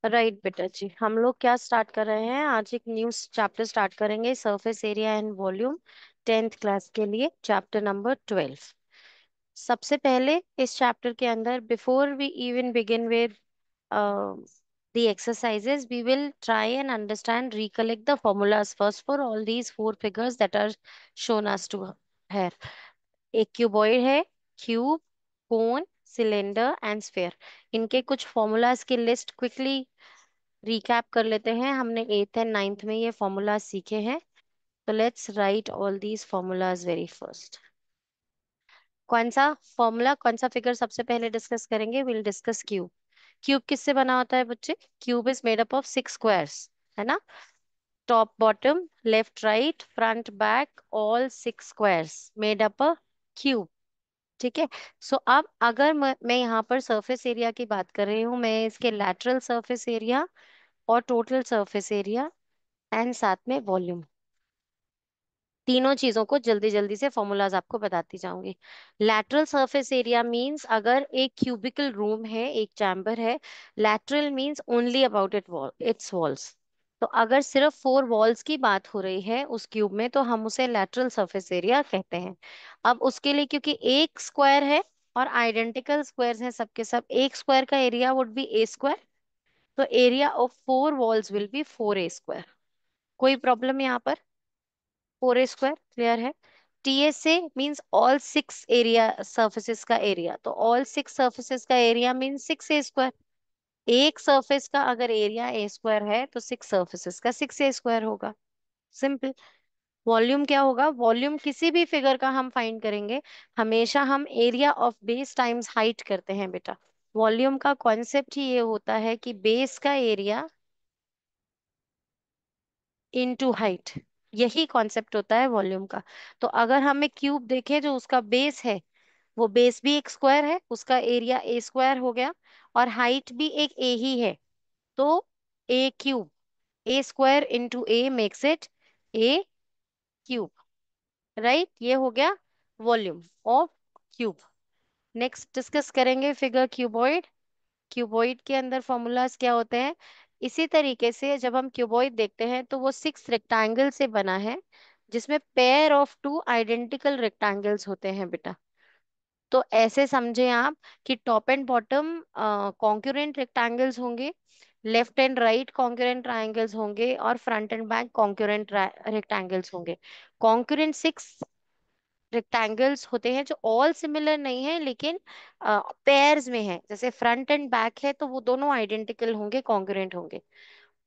Right बेटा जी, हम लोग क्या स्टार्ट कर रहे हैं आज? एक न्यू चैप्टर स्टार्ट करेंगे, surface area and volume, 10th class के लिए, चैप्टर नंबर 12। सबसे पहले इस चैप्टर के अंदर, before we even begin with the exercises, we will try and understand, recollect the formulas first for all these four figures that are shown us to here. एक cuboid है, cube, cone, cylinder and sphere. इनके कुछ formulas की list quickly recap कर लेते हैं। हमने 8th and 9th में ये फॉर्मूलाज सीखे हैं। तो let's write all these formulas very first. कौन सा फॉर्मूला, कौन सा फिगर सबसे पहले डिस्कस करेंगे? Will discuss cube. क्यूब किससे बना होता है बच्चे? Cube is made up of 6 squares, है ना? Top bottom left right front back all 6 squares made up अ क्यूब। ठीक है। सो अब अगर मैं यहाँ पर सरफेस एरिया की बात कर रही हूँ, मैं इसके लैटरल सरफेस एरिया और टोटल सरफेस एरिया एंड साथ में वॉल्यूम, तीनों चीजों को जल्दी जल्दी से फॉर्मूलाज आपको बताती जाऊंगी। लैटरल सरफेस एरिया मींस अगर एक क्यूबिकल रूम है, एक चैम्बर है, lateral means only about it's walls. तो अगर सिर्फ 4 वॉल्स की बात हो रही है उस क्यूब में, तो हम उसे लैटरल सरफेस एरिया कहते हैं। अब उसके लिए, क्योंकि एक स्क्वायर है और आइडेंटिकल स्क्वायर्स हैं सबके सब, एक स्क्वायर का area would be a square. तो area of 4 walls will be 4 a square. कोई प्रॉब्लम यहाँ पर? 4 a स्क्वायर क्लियर है। TSA means all 6 area surfaces का एरिया, तो ऑल 6 सर्फेसिस का एरिया मींस 6 a स्क्वायर। एक सरफेस का अगर एरिया ए स्क्वायर है तो 6 सर्फेसिस का 6 a स्क्वायर होगा। सिंपल। वॉल्यूम क्या होगा? वॉल्यूम किसी भी फिगर का हम फाइंड करेंगे, हमेशा हम area of base times height करते हैं बेटा। वॉल्यूम का कॉन्सेप्ट ही ये होता है कि बेस का एरिया इनटू हाइट, यही कॉन्सेप्ट होता है वॉल्यूम का। तो अगर हम एक क्यूब देखें जो उसका बेस है, वो बेस भी एक स्क्वायर है, उसका एरिया ए स्क्वायर हो गया, और हाइट भी एक ए ही है। तो a cube, a square into a makes it a cube. Right, ये हो गया volume of cube. Next discuss करेंगे फिगर क्यूबॉइड। क्यूबॉइड के अंदर फॉर्मूलाज क्या होते हैं? इसी तरीके से जब हम क्यूबॉइड देखते हैं तो वो 6 रेक्टेंगल से बना है, जिसमें पेयर ऑफ 2 आइडेंटिकल रेक्टेंगल्स होते हैं बेटा। तो ऐसे समझे आप कि top and bottom concurrent rectangles होंगे, left and right concurrent triangles होंगे, और front and back concurrent rectangles होंगे। कॉन्करेंट 6 रेक्टेंगल्स होते हैं जो ऑल सिमिलर नहीं है, लेकिन पेयर्स में है। जैसे फ्रंट एंड बैक है तो वो दोनों आइडेंटिकल होंगे, कॉन्करेंट होंगे।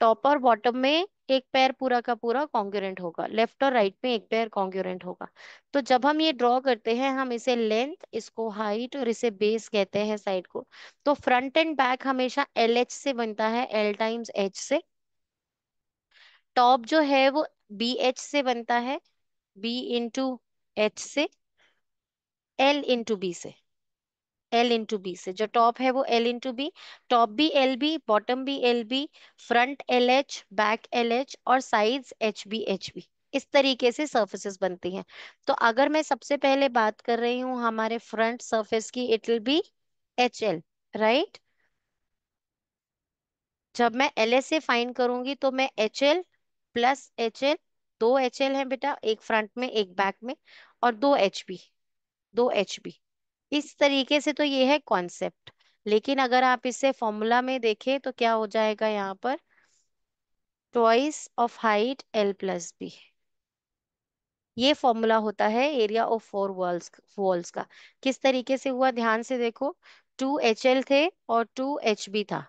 टॉप और बॉटम में एक पेयर पूरा का पूरा कॉन्ग्रुएंट होगा, लेफ्ट और राइट में एक पेयर कॉन्ग्रुएंट होगा। तो जब हम ये ड्रॉ करते हैं, हम इसे लेंथ, इसको हाइट और इसे बेस कहते हैं साइड को। तो फ्रंट एंड बैक हमेशा एल एच से बनता है, एल टाइम्स एच से। टॉप जो है वो बी एच से बनता है, बी इंटू एच से, एल इंटू बी से। एल इंटू बी से जो टॉप है वो एल इंटू बी। टॉप भी एल बी, बॉटम भी L B, front L H, back L H और साइड्स एच बी। इस तरीके से सरफेसेस बनती हैं। तो अगर मैं सबसे पहले बात कर रही हूँ हमारे फ्रंट सरफेस की, it will B H L, right. जब मैं एल एस से फाइंड करूंगी तो मैं H L plus H L, 2 HL है बेटा, एक फ्रंट में एक बैक में, और 2 HP, 2 HP। इस तरीके से तो ये है कॉन्सेप्ट। लेकिन अगर आप इसे फॉर्मूला में देखें तो क्या हो जाएगा यहाँ पर? Twice of height L plus B. ये फॉर्मूला होता है एरिया ऑफ 4 वॉल्स वॉल्स का। किस तरीके से हुआ ध्यान से देखो। 2 HL थे और 2 HP था,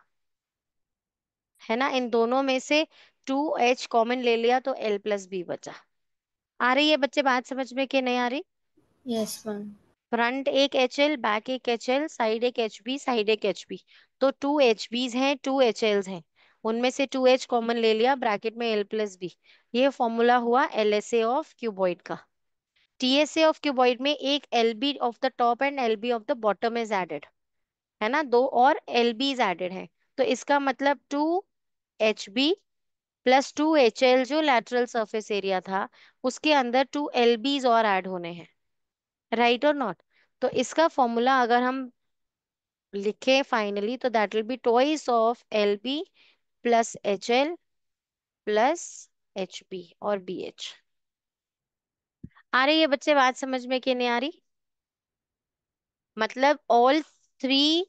है ना? इन दोनों में से 2H कॉमन ले लिया तो L प्लस बी बचा। आ रही है बच्चे बात समझ में कि नहीं आ रही? Yes ma'am. फ्रंट एक एच एल, बैक एक एच एल, साइड एक एच बी, साइड एक एच बी। तो 2 HBs हैं, 2 HLs हैं। उनमें से 2H कॉमन ले लिया, ब्रैकेट में L प्लस बी। ये फॉर्मूला हुआ LSA ऑफ क्यूबॉइड का। TSA ऑफ क्यूबॉइड में एक LB of the top and LB of the bottom is added, है ना? दो और LBs एडेड हैं। तो इसका मतलब 2 HB प्लस 2 HL जो लैटरल सरफेस एरिया था, उसके अंदर 2 LBs और ऐड होने हैं। राइट और नॉट? तो इसका फॉर्मूला अगर हम लिखे फाइनली, तो that will be twice of L B plus HL plus HP और BH। आ रही है बच्चे बात समझ में कि नहीं आ रही? मतलब ऑल थ्री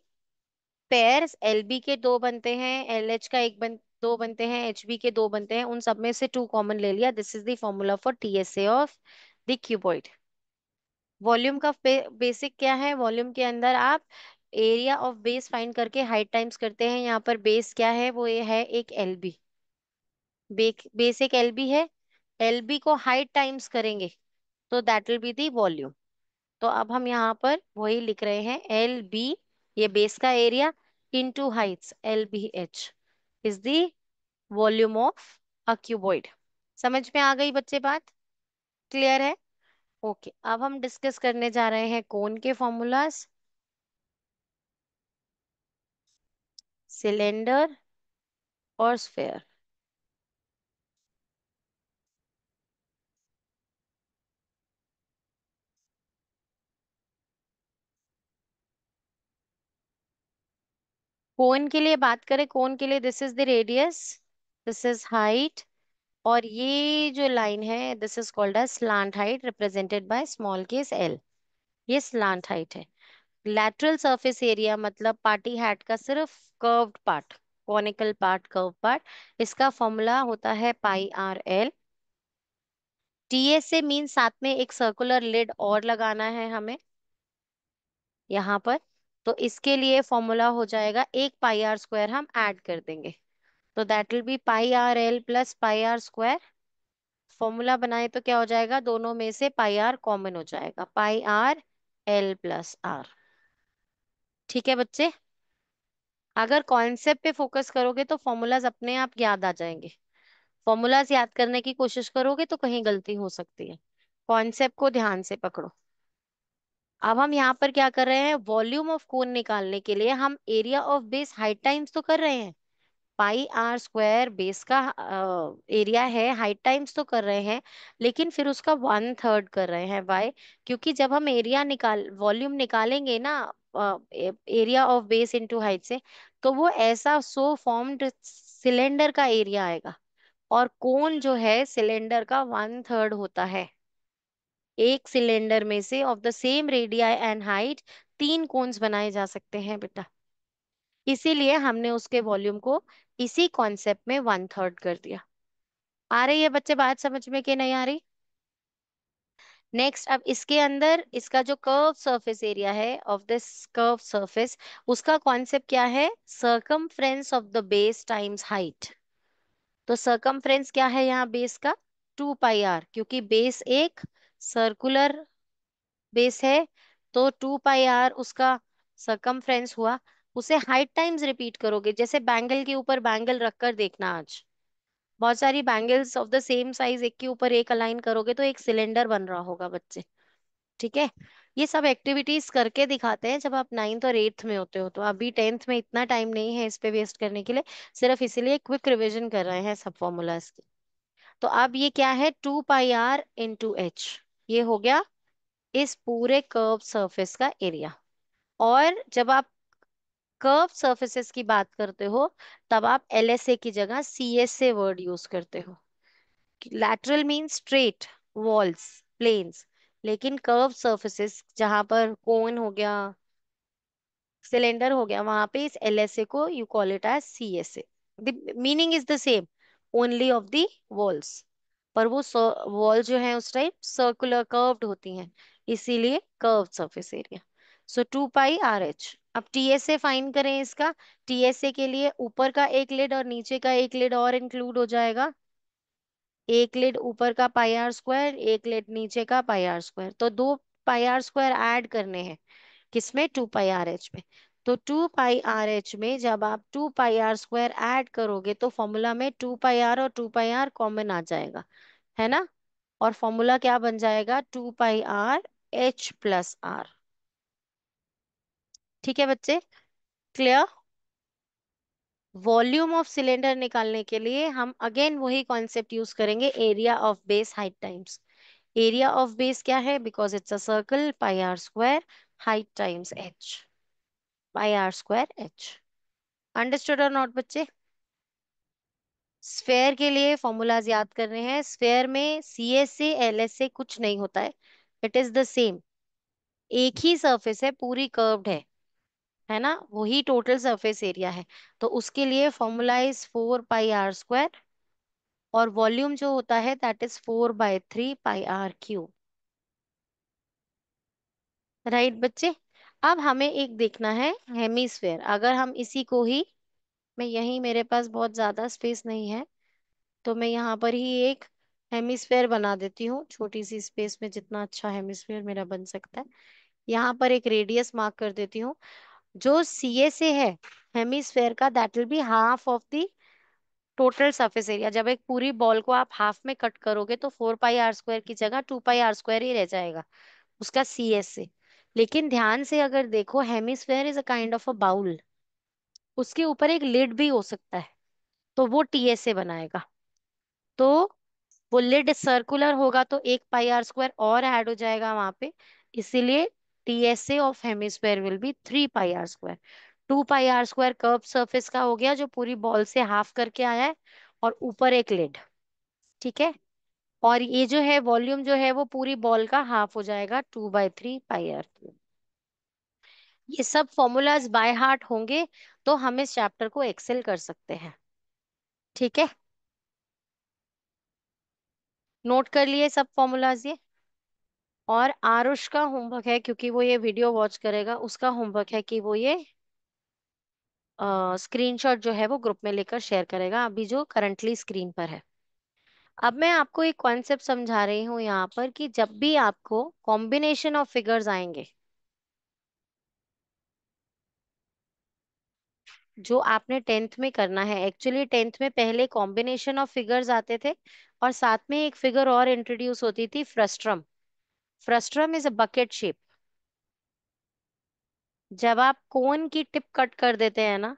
पेयर्स, LB के दो बनते हैं, LH का दो बनते हैं, HB के दो बनते हैं, उन सब में से टू कॉमन ले लिया। This is the formula for TSA of the cuboid. Volume का बेसिक क्या है? वॉल्यूम के अंदर आप एरिया ऑफ बेस फाइंड करके हाइट टाइम्स करते हैं। यहाँ पर बेस क्या है? वो ये है एक LB। बेस एक LB है, LB को हाइट टाइम्स करेंगे तो that will be the volume. तो अब हम यहाँ पर वही लिख रहे हैं, LB, ये बेस का area, into Heights LBH is the volume of a cuboid. समझ में आ गई बच्चे बात? क्लियर है? ओके, अब हम डिस्कस करने जा रहे हैं कोन के फॉर्मूलाज। सिलेंडर और स्फेयर। कोन के लिए बात करें, कोन के लिए this is the radius, this is height, और ये जो लाइन है this is called as slant height represented by small case L। ये स्लांट हाइट है। लैटरल सरफेस एरिया मतलब पार्टी हैट का सिर्फ curved part, conical part, curve part, इसका फॉर्मूला होता है πRL। TSA मीन साथ में एक सर्कुलर लिड और लगाना है हमें यहाँ पर। तो इसके लिए फॉर्मूला हो जाएगा, एक πR² हम ऐड कर देंगे, तो that will B πRL plus πR²। Formula बनाए तो क्या हो जाएगा? दोनों में से πR कॉमन हो जाएगा, πRL प्लस R। ठीक है बच्चे? अगर कॉन्सेप्ट पे फोकस करोगे तो फॉर्मूलाज अपने आप याद आ जाएंगे। फॉर्मूलाज याद करने की कोशिश करोगे तो कहीं गलती हो सकती है। कॉन्सेप्ट को ध्यान से पकड़ो। अब हम यहाँ पर क्या कर रहे हैं? वॉल्यूम ऑफ कोन निकालने के लिए हम area of base height times तो कर रहे हैं। πR² बेस का एरिया है, हाइट टाइम्स तो कर रहे हैं, लेकिन फिर उसका 1/3 कर रहे हैं। वाई? क्योंकि जब हम एरिया निकाल वॉल्यूम निकालेंगे ना area of base into height से, तो वो ऐसा सो फॉर्म्ड सिलेंडर का एरिया आएगा, और कोन जो है सिलेंडर का 1/3 होता है। एक सिलेंडर में से of the same radii and height तीन कोन्स बनाए जा सकते हैं बेटा। इसीलिए हमने उसके वॉल्यूम को इसी कॉन्सेप्ट में 1/3 कर दिया। आ रही है बच्चे बात समझ में कि नहीं आ रही? नेक्स्ट, अब इसके अंदर इसका जो कर्व सरफेस एरिया है ऑफ दिस कर्व सरफेस, उसका कॉन्सेप्ट क्या है? Circumference of the base times height. तो सर्कमफ्रेंस क्या है यहाँ बेस का? 2πR, क्योंकि बेस एक सर्कुलर बेस है, तो 2πR उसका सर्कमफ्रेंस हुआ। उसे हाइट टाइम्स रिपीट करोगे, जैसे बैंगल के ऊपर बैंगल रखकर देखना आज, बहुत सारी bangles of the same size एक के ऊपर एक अलाइन करोगे तो एक सिलेंडर बन रहा होगा बच्चे। ठीक है? ये सब एक्टिविटीज करके दिखाते हैं जब आप 9th और 8th में होते हो, तो अभी 10th में इतना टाइम नहीं है इस पे वेस्ट करने के लिए, सिर्फ इसीलिए क्विक रिवीजन कर रहे हैं सब फॉर्मूलाज की। तो अब ये क्या है? 2πR × H, ये हो गया इस पूरे कर्व सरफेस का एरिया। और जब आप कर्व सरफेसेस की बात करते हो तब आप LSA की जगह CSA वर्ड यूज करते हो। Lateral mean straight walls, planes, लेकिन कर्व सरफेसेस जहां पर कोन हो गया, सिलेंडर हो गया, वहां पे इस LSA को you call it as CSA। The meaning is the same, only of the walls, पर वो वॉल जो है उस टाइप सर्कुलर कर्व्ड होती हैं, इसीलिए कर्व सरफेस एरिया। सो 2πRH। अब TSA फाइन करें इसका। TSA के लिए ऊपर का एक लिड और नीचे का एक लिड और इंक्लूड हो जाएगा। एक लिड ऊपर का πR², एक लिड नीचे का πR², तो दो πR² ऐड करने हैं किसमें? 2πRH में। तो 2πRH में जब आप 2πR² ऐड करोगे तो फॉर्मूला में 2πR और 2πR कॉमन आ जाएगा, है ना? और फॉर्मूला क्या बन जाएगा? 2πRH plus R। ठीक है बच्चे? क्लियर? वॉल्यूम ऑफ सिलेंडर निकालने के लिए हम अगेन वही कॉन्सेप्ट यूज करेंगे, area of base height times. Area of base क्या है? Because it's a circle, πR², height times H, πR² H। Understood और नॉट बच्चे? स्फेयर के लिए फॉर्मूलाज याद करने हैं। स्फेयर में सी एस से एल एस से कुछ नहीं होता है, इट इज द सेम। एक ही सरफेस है, पूरी कर्व्ड है ना, वही टोटल सरफेस एरिया है। तो उसके लिए formula is 4 pi r square, और वॉल्यूम जो होता है that is 4/3 pi r cube. Right बच्चे। अब हमें एक देखना है हेमीस्फेयर। अगर हम इसी को ही, मैं यही, मेरे पास बहुत ज्यादा स्पेस नहीं है, तो मैं यहाँ पर ही एक हेमीस्फेयर बना देती हूँ, छोटी सी स्पेस में जितना अच्छा हेमीस्फेयर मेरा बन सकता है। यहाँ पर एक रेडियस मार्क कर देती हूँ। जो सी ए से है हेमीस्फेयर का, that will be half of the total surface area. जब एक पूरी बॉल को आप हाफ में कट करोगे तो 4 पाई r स्क्वायर की जगह 2 पाई r स्क्वायर ही रह जाएगा उसका सी एस से। लेकिन ध्यान से अगर देखो, hemisphere is a kind of a bowl, उसके ऊपर एक लिड भी हो सकता है, तो वो टी एस से बनाएगा। तो वो लिड सर्कुलर होगा तो 1 पाई r स्क्वायर और ऐड हो जाएगा वहां पे। इसीलिए TSA of hemisphere will be 3 pi r square. 2 pi r square curve surface का हो गया जो पूरी बॉल से हाफ करके आया है, और ऊपर एक लिड। ठीक है। और ये जो है वॉल्यूम जो है वो पूरी बॉल का हाफ हो जाएगा, 2/3 पाई r क्यूब। ये सब फॉर्मूलाज बाय हार्ट होंगे तो हम इस चैप्टर को एक्सेल कर सकते हैं। ठीक है। नोट कर लिए सब फॉर्मूलाज ये। और आरुष का होमवर्क है, क्योंकि वो ये वीडियो वॉच करेगा, उसका होमवर्क है कि वो ये स्क्रीनशॉट जो है वो ग्रुप में लेकर शेयर करेगा, अभी जो करंटली स्क्रीन पर है। अब मैं आपको एक कॉन्सेप्ट समझा रही हूँ यहाँ पर, कि जब भी आपको कॉम्बिनेशन ऑफ फिगर्स आएंगे, जो आपने टेंथ में करना है, एक्चुअली टेंथ में पहले कॉम्बिनेशन ऑफ फिगर्स आते थे, और साथ में एक फिगर और इंट्रोड्यूस होती थी, frustum. Frustum is a bucket shape. जब आप कोन की टिप कट कर देते हैं ना,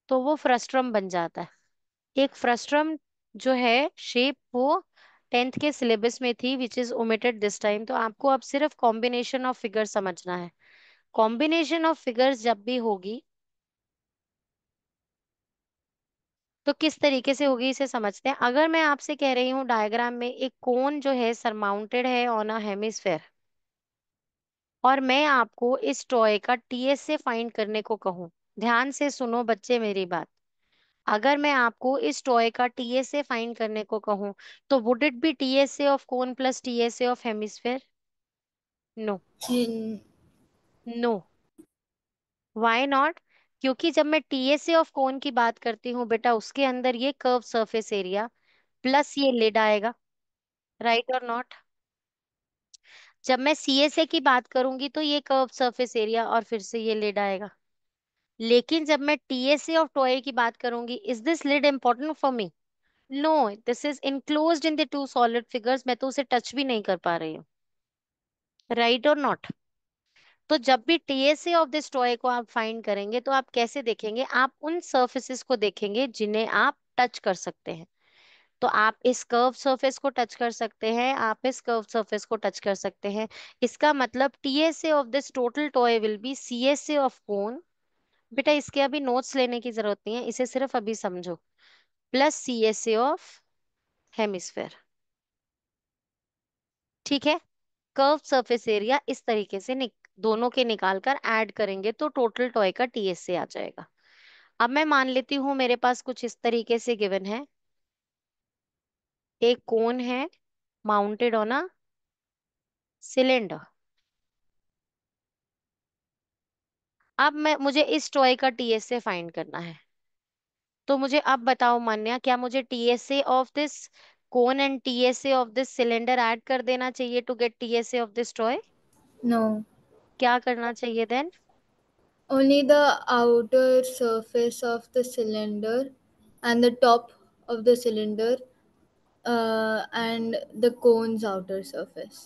तो वो फ्रस्ट्रम बन जाता है। एक फ्रस्ट्रम जो है शेप, वो टेंथ के सिलेबस में थी, which is omitted this time. तो आपको अब सिर्फ कॉम्बिनेशन ऑफ फिगर्स समझना है। कॉम्बिनेशन ऑफ फिगर्स जब भी होगी तो किस तरीके से होगी इसे समझते हैं। अगर मैं आपसे कह रही हूँ डायग्राम में एक कोन जो है सरमाउंटेड है ऑन अ हेमिस्फेयर, और मैं आपको इस टॉय का टीएस से फाइंड करने को कहूँ, ध्यान से सुनो बच्चे मेरी बात। अगर मैं आपको इस टॉय का टीएसए फाइंड करने को कहूं, तो would it be TSA of cone plus TSA of hemisphere? No. In, no. Why not? क्योंकि जब मैं टीएसए ऑफ कोन की बात करती हूँ बेटा, उसके अंदर ये कर्व सरफेस एरिया प्लस ये लिड आएगा। राइट और नॉट? जब मैं सीएसए की बात करूंगी तो ये कर्व सरफेस एरिया और फिर से ये लिड आएगा। लेकिन जब मैं टीएसए ऑफ टॉय की बात करूंगी, is this lid important for me? No, this is enclosed in the two solid figures, मैं तो उसे टच भी नहीं कर पा रही हूँ। राइट और नॉट? तो जब भी टीएसए ऑफ दिस टॉय को आप फाइंड करेंगे तो आप कैसे देखेंगे? आप उन सर्फेसिस को देखेंगे जिन्हें आप टच कर सकते हैं। तो आप इस कर्व सरफेस को टच कर सकते हैं, आप इस कर्व सरफेस को टच कर सकते हैं। इसका मतलब TSA of this total toy will B CSA of cone. बेटा इसके अभी नोट्स लेने की जरूरत नहीं है, इसे सिर्फ अभी समझो, प्लस सीएसए ऑफ हेमिस्फेयर। ठीक है। कर्व सरफेस एरिया इस तरीके से दोनों के निकाल कर ऐड करेंगे तो टोटल टॉय का टीएस से आ जाएगा। अब मैं मान लेती हूँ मेरे पास कुछ इस तरीके से गिवन है, एक कोन है माउंटेड ऑन अ सिलेंडर। अब मैं मुझे इस टॉय का टीएस से फाइंड करना है। तो मुझे अब बताओ मान्या, क्या मुझे TSA of this cone and TSA of this cylinder add कर देना चाहिए to get TSA of this toy? no, क्या करना चाहिए then? only the outer surface of the cylinder and the top of the cylinder and the cone's outer surface.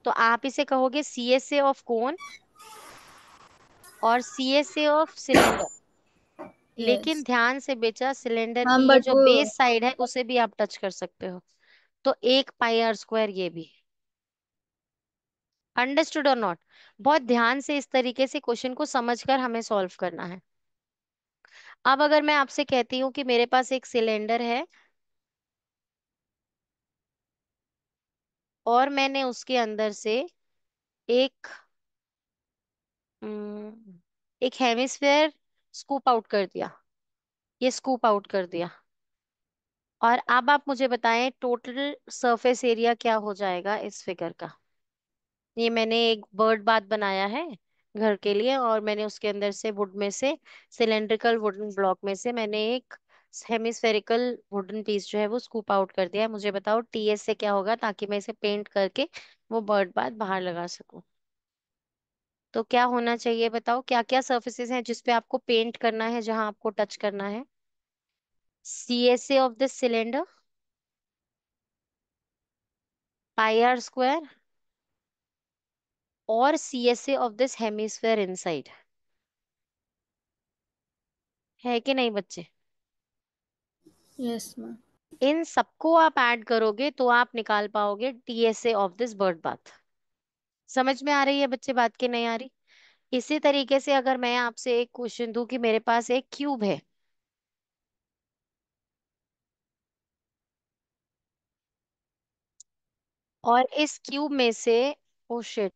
तो आप इसे कहोगे सीएसए ऑफ कोन और सीएसए ऑफ सिलेंडर। लेकिन Yes. ध्यान से बेटा, सिलेंडर की Ma'am, ये but जो वो बेस साइड है उसे भी आप टच कर सकते हो। तो 1 पाई r स्क्वायर ये भी। अंडरस्टूड और नॉट? बहुत ध्यान से इस तरीके से क्वेश्चन को समझकर हमें सॉल्व करना है। अब अगर मैं आपसे कहती हूँ कि मेरे पास एक सिलेंडर है और मैंने उसके अंदर से एक हम्म, एक हेमिस्फेयर स्कूप आउट कर दिया, ये स्कूप आउट कर दिया, और अब आप मुझे बताएं टोटल सरफेस एरिया क्या हो जाएगा इस फिगर का। ये मैंने एक बर्ड बाथ बनाया है घर के लिए, और मैंने उसके अंदर से वुड में से, सिलेंड्रिकल वुडन ब्लॉक में से मैंने एक हेमिस्फेरिकल वुडन पीस जो है वो स्कूप आउट कर दिया है। मुझे बताओ टीएस से क्या होगा, ताकि मैं इसे पेंट करके वो बर्ड बाथ बाहर लगा सकूं। तो क्या होना चाहिए बताओ, क्या क्या सर्फेसेस हैं जिसपे आपको पेंट करना है, जहां आपको टच करना है। CSA of this cylinder, pi r square, और CSA of this hemisphere inside. है कि नहीं बच्चे? Yes ma'am. इन सबको आप ऐड करोगे तो आप निकाल पाओगे TSA of this bird bath. समझ में आ रही है बच्चे बात की नहीं आ रही? इसी तरीके से अगर मैं आपसे एक क्वेश्चन दूं कि मेरे पास एक क्यूब है, और इस क्यूब में से, oh shit,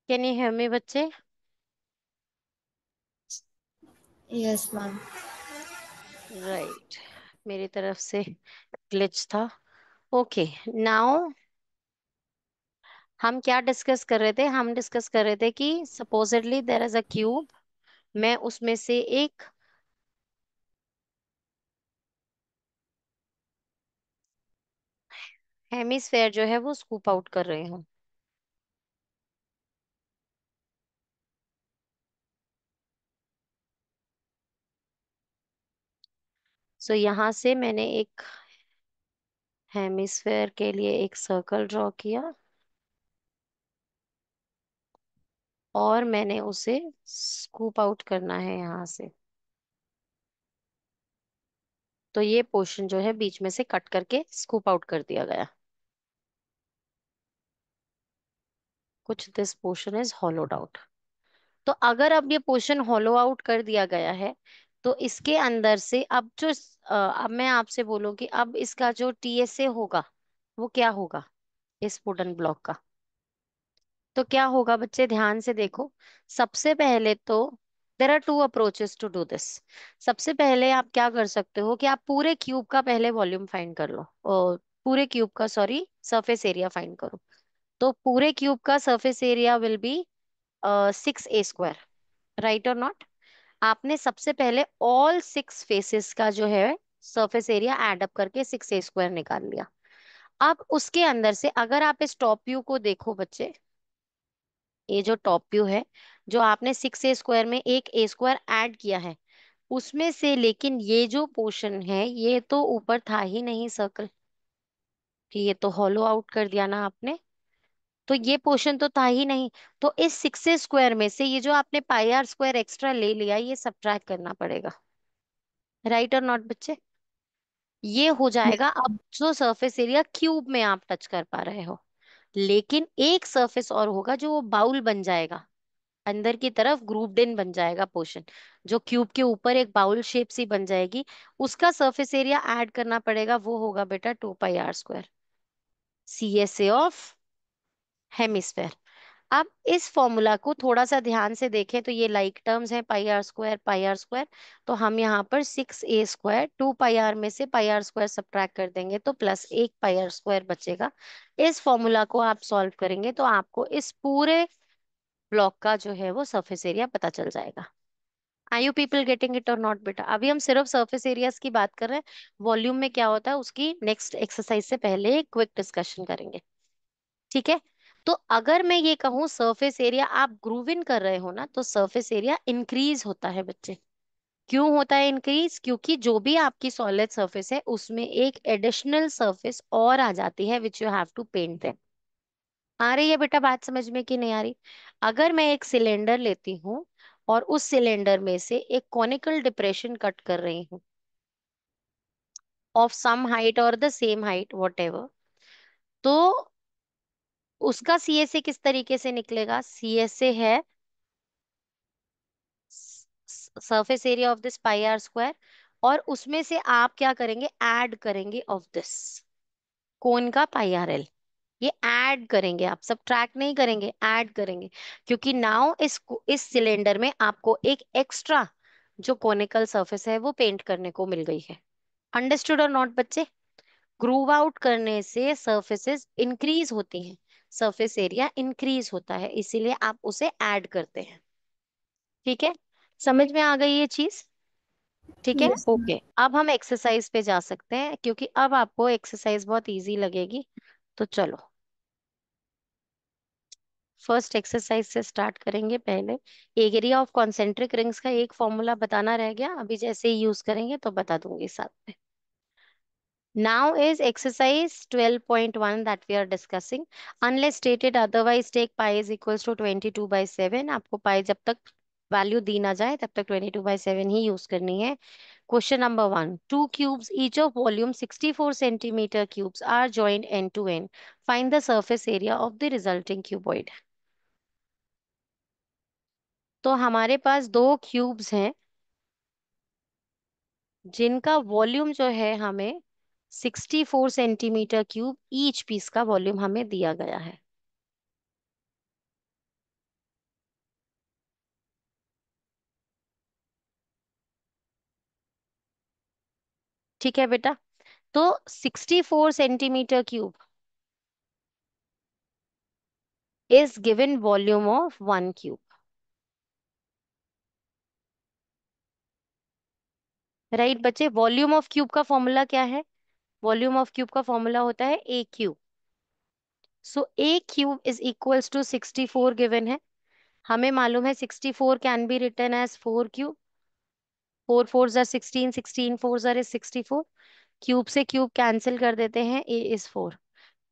can you hear me बच्चे? Yes ma'am. राइट, मेरी तरफ से ग्लिच था। ओके, नाउ हम क्या डिस्कस कर रहे थे? हम डिस्कस कर रहे थे कि supposedly there is a cube, मैं उसमें से एक हेमिस्फेयर जो है वो स्कूप आउट कर रही हूँ। सो यहाँ से मैंने एक हेमिस्फेयर के लिए एक सर्कल ड्रॉ किया, और मैंने उसे स्कूप आउट करना है यहाँ से। तो ये पोर्शन जो है बीच में से कट करके स्कूप आउट कर दिया गया। कुछ दिस पोर्शन इज होलोड आउट। तो अगर अब ये पोर्शन होलो आउट कर दिया गया है, तो इसके अंदर से अब जो अब मैं आपसे बोलूं कि अब इसका जो टीएसए होगा वो क्या होगा इस वुडन ब्लॉक का। तो क्या होगा बच्चे, ध्यान से देखो। सबसे पहले तो there are two approaches to do this. सबसे पहले आप क्या कर सकते हो कि आप पूरे क्यूब का पहले वॉल्यूम फाइंड कर लो, और पूरे क्यूब का, सॉरी, सरफेस एरिया फाइंड करो। तो पूरे क्यूब का surface area will be 6 a square, right और नॉट? आपने सबसे पहले ऑल 6 फेसेस का जो है सरफेस एरिया एड अप करके 6 a स्क्वायर निकाल लिया। अब उसके अंदर से अगर आप इस टॉप व्यू को देखो बच्चे, ये जो टॉप व्यू है, जो आपने 6 a स्क्वायर में एक ए स्क्वायर ऐड किया है, उसमें से लेकिन ये जो पोर्शन है ये तो ऊपर था ही नहीं सर्कल, कि ये तो हॉलो आउट कर दिया ना आपने। तो ये पोर्शन तो था ही नहीं। तो इस 6 a स्क्वायर में से ये जो आपने पाई आर स्क्वायर एक्स्ट्रा ले लिया, ये सब्ट्रैक्ट करना पड़ेगा, राइट और नॉट बच्चे? ये हो जाएगा अब जो सरफेस एरिया क्यूब में आप टच कर पा रहे हो। लेकिन एक सरफेस और होगा जो वो बाउल बन जाएगा, अंदर की तरफ ग्रूव्ड इन बन जाएगा पोर्शन, जो क्यूब के ऊपर एक बाउल शेप सी बन जाएगी। उसका सरफेस एरिया ऐड करना पड़ेगा, वो होगा बेटा 2 πr², CSA ऑफ हेमिस्फेयर। अब इस फॉर्मूला को थोड़ा सा ध्यान से देखें तो ये लाइक टर्म्स हैं, πr², πr²। तो हम यहाँ पर 6a², 2 πr में से πr² सब्ट्रैक्ट कर देंगे तो +1 πr² बचेगा। इस फॉर्मूला को आप सॉल्व करेंगे तो आपको इस पूरे ब्लॉक का जो है वो सरफेस एरिया पता चल जाएगा। Are you people getting it और नॉट बेटा? अभी हम सिर्फ सरफेस एरियाज की बात कर रहे हैं, वॉल्यूम में क्या होता है उसकी नेक्स्ट एक्सरसाइज से पहले क्विक डिस्कशन करेंगे। ठीक है। तो अगर मैं ये कहूँ सरफेस एरिया आप ग्रूव इन कर रहे हो ना, तो सरफेस एरिया इंक्रीज होता है बच्चे। क्यों होता है इंक्रीज? क्योंकि जो भी आपकी सॉलिड सरफेस है उसमें एक एडिशनल सरफेस और आ जाती है which you have to paint. आ रही है बेटा बात समझ में कि नहीं आ रही? अगर मैं एक सिलेंडर लेती हूँ और उस सिलेंडर में से एक कॉनिकल डिप्रेशन कट कर रही हूँ ऑफ सम हाइट और the same height what ever, तो उसका सीएसए किस तरीके से निकलेगा? सीएसए है surface area of this πr², और उसमें से आप क्या करेंगे? ऐड करेंगे ऑफ दिस कोन का πrl। ये ऐड करेंगे, आप सब्ट्रैक्ट नहीं करेंगे, ऐड करेंगे। क्योंकि नाउ इस सिलेंडर में आपको एक एक्स्ट्रा जो कोनिकल सरफेस है वो पेंट करने को मिल गई है। अंडरस्टूड और नॉट बच्चे? ग्रूव आउट करने से सरफेसेस इंक्रीज होती हैं, सरफेस एरिया इंक्रीज होता है, इसीलिए आप उसे ऐड करते हैं। ठीक है, समझ में आ गई ये चीज? ठीक है, Yes, ma'am. ओके। अब हम एक्सरसाइज पे जा सकते हैं क्योंकि अब आपको एक्सरसाइज बहुत इजी लगेगी। तो चलो फर्स्ट एक्सरसाइज से स्टार्ट करेंगे। पहले एरिया ऑफ कॉन्सेंट्रिक रिंग्स का एक फॉर्मूला बताना रह गया, अभी जैसे ही यूज करेंगे तो बता दूंगी साथ में। Now is exercise 12.1 that we are discussing. Unless stated otherwise, take pi is equals to 22/7। आपको pi जब तक वैल्यू दी ना जाए तब तक 22/7 ही यूज करनी है। Question number 1. Two cubes, each of volume 64 centimeter cubes, are joined end to end. Find the surface area of the resulting cuboid. तो हमारे पास दो क्यूब्स हैं जिनका वॉल्यूम जो है हमें 64 सेंटीमीटर क्यूब ईच पीस का वॉल्यूम हमें दिया गया है। ठीक है बेटा, तो 64 centimetre cube is given volume of one cube. Right बच्चे, वॉल्यूम ऑफ क्यूब का फॉर्मूला क्या है? वॉल्यूम ऑफ क्यूब का फॉर्मूला होता है a cube. So a cube is equals to 64 given है। हमें मालूम है 64 can be written as 4 cube. 4 4 16, 16 4 is 64। Cube से क्यूब कैंसिल कर देते हैं, ए इज 4।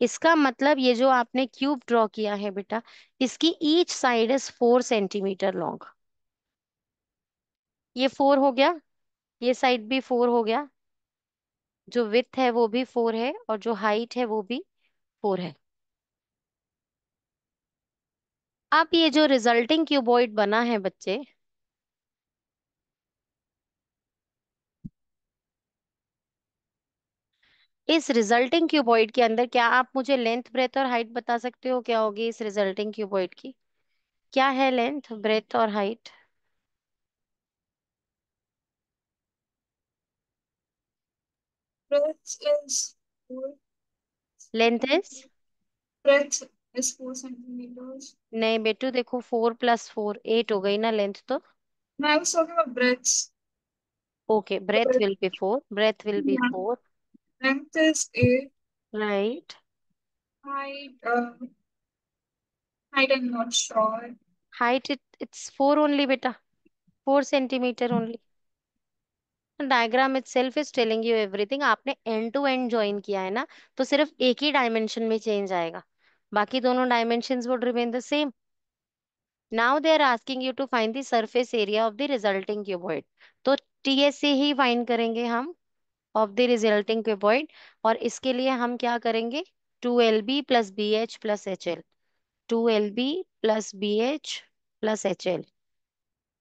इसका मतलब ये जो आपने क्यूब ड्रॉ किया है बेटा, इसकी each side is 4 centimetre long. ये 4 हो गया, ये साइड भी 4 हो गया, जो विथ है वो भी 4 है और जो हाइट है वो भी 4 है। अब ये जो रिजल्टिंग क्यूबॉइड बना है बच्चे, इस रिजल्टिंग क्यूबॉइड के अंदर क्या आप मुझे लेंथ ब्रेथ और हाइट बता सकते हो? क्या होगी इस रिजल्टिंग क्यूबॉइड की? क्या है लेंथ ब्रेथ और height? Breadth is 4 length is, centimeters. Breadth is 4 centimeters. नहीं बेटू देखो, 4 + 4 8 हो गई ना लेंथ तो। No, I was talking about breadth. Okay, breadth Breadth, will be 4, breadth will be yeah. 4। Length is 8. Right, Height, height I'm not sure. Height it's 4 only बेटा, 4 centimetre only. Diagram itself is telling you everything. आपने end to end join किया है ना, तो सिर्फ एक ही dimension में change आएगा, बाकी दोनों dimensions would remain the same. Now they are asking you to find the surface area of the resulting cuboid. तो टीएसए ही फाइंड करेंगे हम ऑफ द रिजल्टिंग क्यूबॉइड, और इसके लिए हम क्या करेंगे? 2Lb+BH+HL, 2Lb+BH+HL।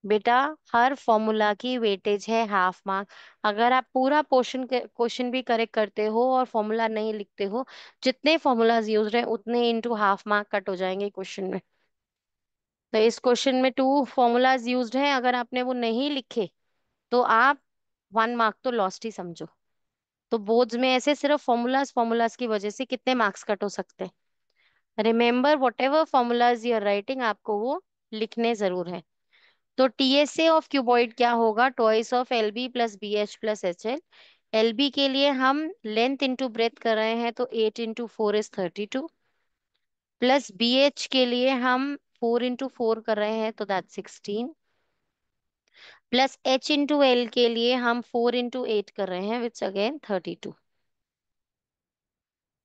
बेटा, हर फॉर्मूला की वेटेज है हाफ मार्क। अगर आप पूरा पोर्शन क्वेश्चन भी करेक्ट करते हो और फॉर्मूला नहीं लिखते हो, जितने फॉर्मूलाज यूज रहे उतने इंटू हाफ मार्क कट हो जाएंगे क्वेश्चन में। तो इस क्वेश्चन में 2 फॉर्मूलाज यूज्ड हैं, अगर आपने वो नहीं लिखे तो आप 1 मार्क तो लॉस्ट ही समझो। तो बोर्ड्स में ऐसे सिर्फ फॉर्मूलाज फॉर्मूलाज की वजह से कितने मार्क्स कट हो सकते हैं। Remember whatever formulas you are writing, आपको वो लिखने जरूर है। तो टीएसए ऑफ क्यूबॉइड क्या होगा? Twice of LB+BH+HL। एलबी के लिए हम लेंथ इंटू ब्रेथ कर रहे हैं, तो 8 × 4 = 32। प्लस BH के लिए हम 4 × 4 कर रहे हैं, तो दैट 16। प्लस H × L के लिए हम 4 × 8 कर रहे हैं, विच अगेन 32।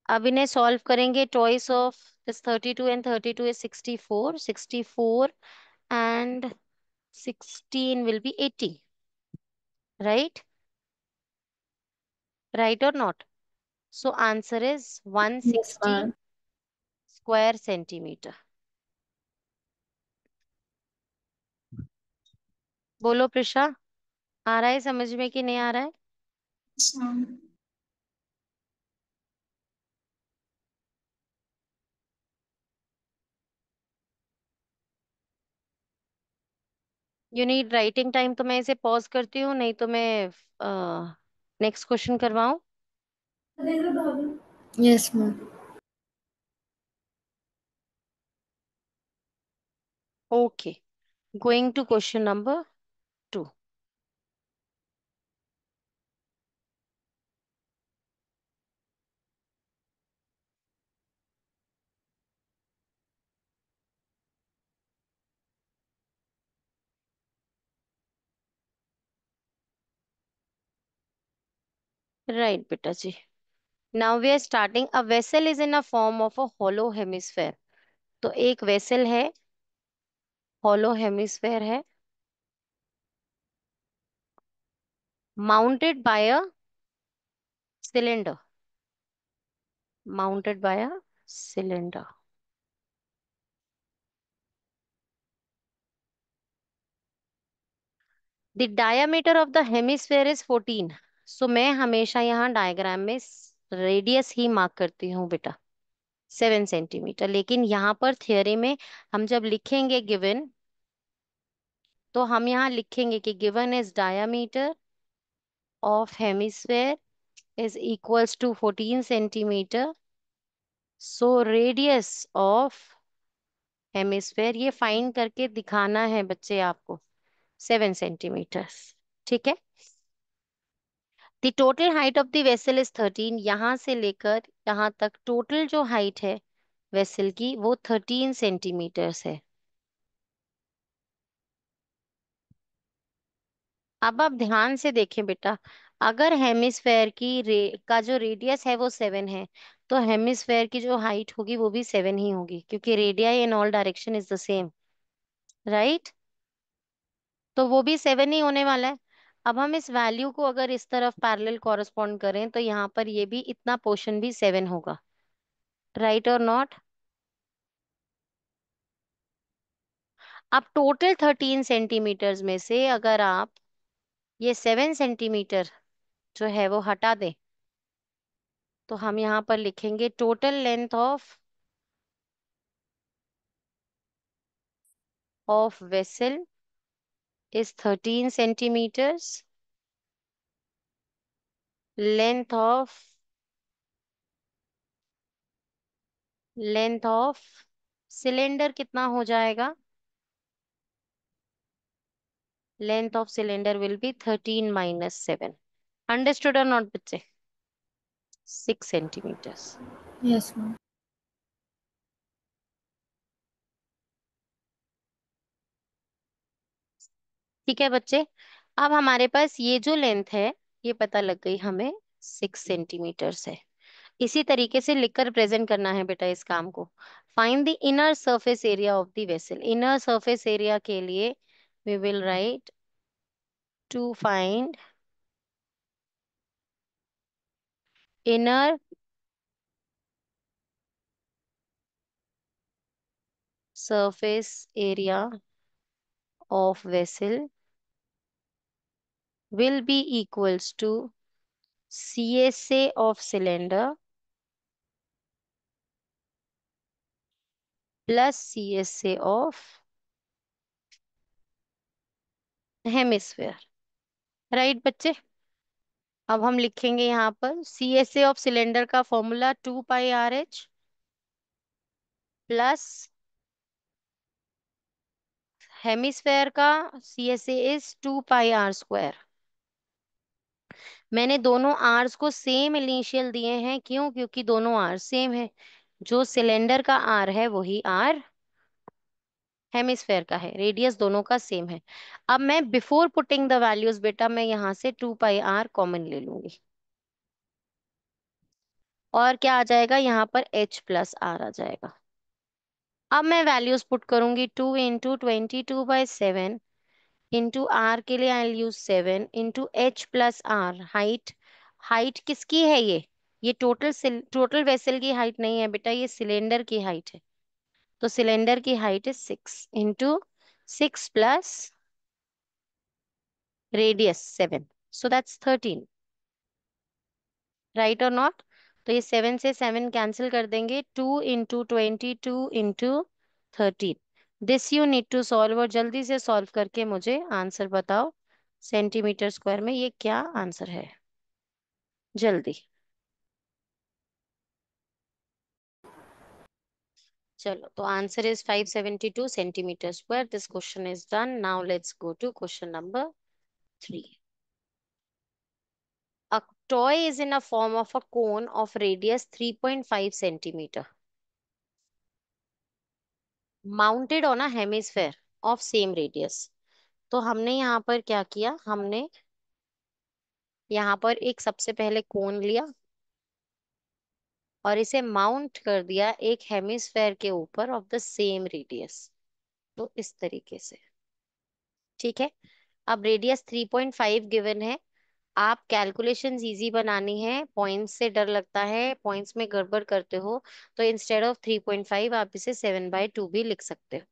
अब इन्हें सॉल्व करेंगे। Twice of this 32 and 32 is 64। 64 and 16 will be 80, right? Right or not? So answer is Yes, 160 ma'am. square centimeter. बोलो प्रिशा, आ रहा है समझ में कि नहीं आ रहा है? Sound. You need writing time, तो मैं इसे पॉज करती हूँ, नहीं तो मैं नेक्स्ट क्वेश्चन करवाऊं। Yes, ma'am. Okay, going to question number 2। Right बेटा जी। Now we are starting. A vessel is in a form of a hollow hemisphere. तो एक वेसल है, होलो हेमिस्फेयर है, mounted by a cylinder, mounted by a cylinder. The diameter of the hemisphere is 14। So मैं हमेशा यहाँ diagram में radius ही mark करती हूँ बेटा, 7 सेंटीमीटर। लेकिन यहाँ पर थियरी में हम जब लिखेंगे गिवन, तो हम यहाँ लिखेंगे कि given is diameter of hemisphere is equals to 14 centimetre. So radius of hemisphere, ये फाइंड करके दिखाना है बच्चे आपको, 7 सेंटीमीटर। ठीक है। The total height of the vessel is 13। यहां से लेकर यहां तक टोटल जो हाइट है वेसल की, वो 13 सेंटीमीटर्स है। अब आप ध्यान से देखें बेटा, अगर हेमिस्फेयर की का जो रेडियस है वो 7 है, तो हेमिस्फेयर की जो हाइट होगी वो भी 7 ही होगी, क्योंकि radii in all direction is the same, right? तो वो भी 7 ही होने वाला है। अब हम इस वैल्यू को अगर इस तरफ पैरेलल कॉरेस्पॉन्ड करें, तो यहाँ पर ये भी इतना पोर्शन भी 7 होगा, राइट और नॉट? अब टोटल 13 सेंटीमीटर्स में से अगर आप ये 7 सेंटीमीटर जो है वो हटा दें, तो हम यहाँ पर लिखेंगे total length of vessel is 13 centimetres. Length of cylinder कितना हो जाएगा? Length of cylinder will be 13 - 7। Understood और नॉट बच्चे? 6 सेंटीमीटर्स। Yes, ma'am. ठीक है बच्चे। अब हमारे पास ये जो लेंथ है, ये पता लग गई हमें 6 सेंटीमीटर्स है। इसी तरीके से लिखकर प्रेजेंट करना है बेटा इस काम को। Find the inner surface area of the vessel. Inner surface area के लिए we will write to find inner surface area of vessel will be equals to CSA of cylinder plus CSA of hemisphere. Right बच्चे, अब हम लिखेंगे यहाँ पर CSA of cylinder का formula 2πRH plus hemisphere का CSA इज 2πr²। मैंने दोनों आर्स को सेम इनिशियल दिए हैं, क्यों? क्योंकि दोनों आर सेम है। जो सिलेंडर का आर है वही आर हेमिस्फेयर का है, रेडियस दोनों का सेम है। अब मैं बिफोर पुटिंग द वैल्यूज बेटा मैं यहाँ से 2πr कॉमन ले लूंगी, और क्या आ जाएगा यहाँ पर h प्लस आर आ जाएगा। अब मैं वैल्यूज पुट करूंगी, 2 × 22/7 इंटू आर के लिए I use 7 into h plus r. Height, height किसकी है ये टोटल वेसल की हाइट नहीं है बेटा, ये सिलेंडर की हाइट है। तो सिलेंडर की height is 6 into 6 plus radius 7, so that's 13। Right और नॉट? तो ये 7 से 7 कैंसिल कर देंगे, 2 × 22 into 13। This you need to solve, और जल्दी से सॉल्व करके मुझे आंसर बताओ सेंटीमीटर स्क्वायर में ये क्या आंसर है, जल्दी। चलो, तो answer is 572 centimetre square. This question is done. Now let's go to question number 3। A toy is in a form of a cone of radius 3.5 centimeter mounted on a hemisphere of same radius। तो हमने यहाँ पर क्या किया, हमने यहाँ पर एक सबसे पहले कोन लिया और इसे माउंट कर दिया एक हेमिस्फेयर के ऊपर ऑफ द सेम रेडियस। तो इस तरीके से, ठीक है। अब रेडियस 3.5 गिवन है, आप कैलकुलेशंस इजी बनानी है, पॉइंट्स से डर लगता है, पॉइंट्स में गड़बड़ करते हो, तो इंस्टेड ऑफ 3.5 आप इसे 7/2 भी लिख सकते हो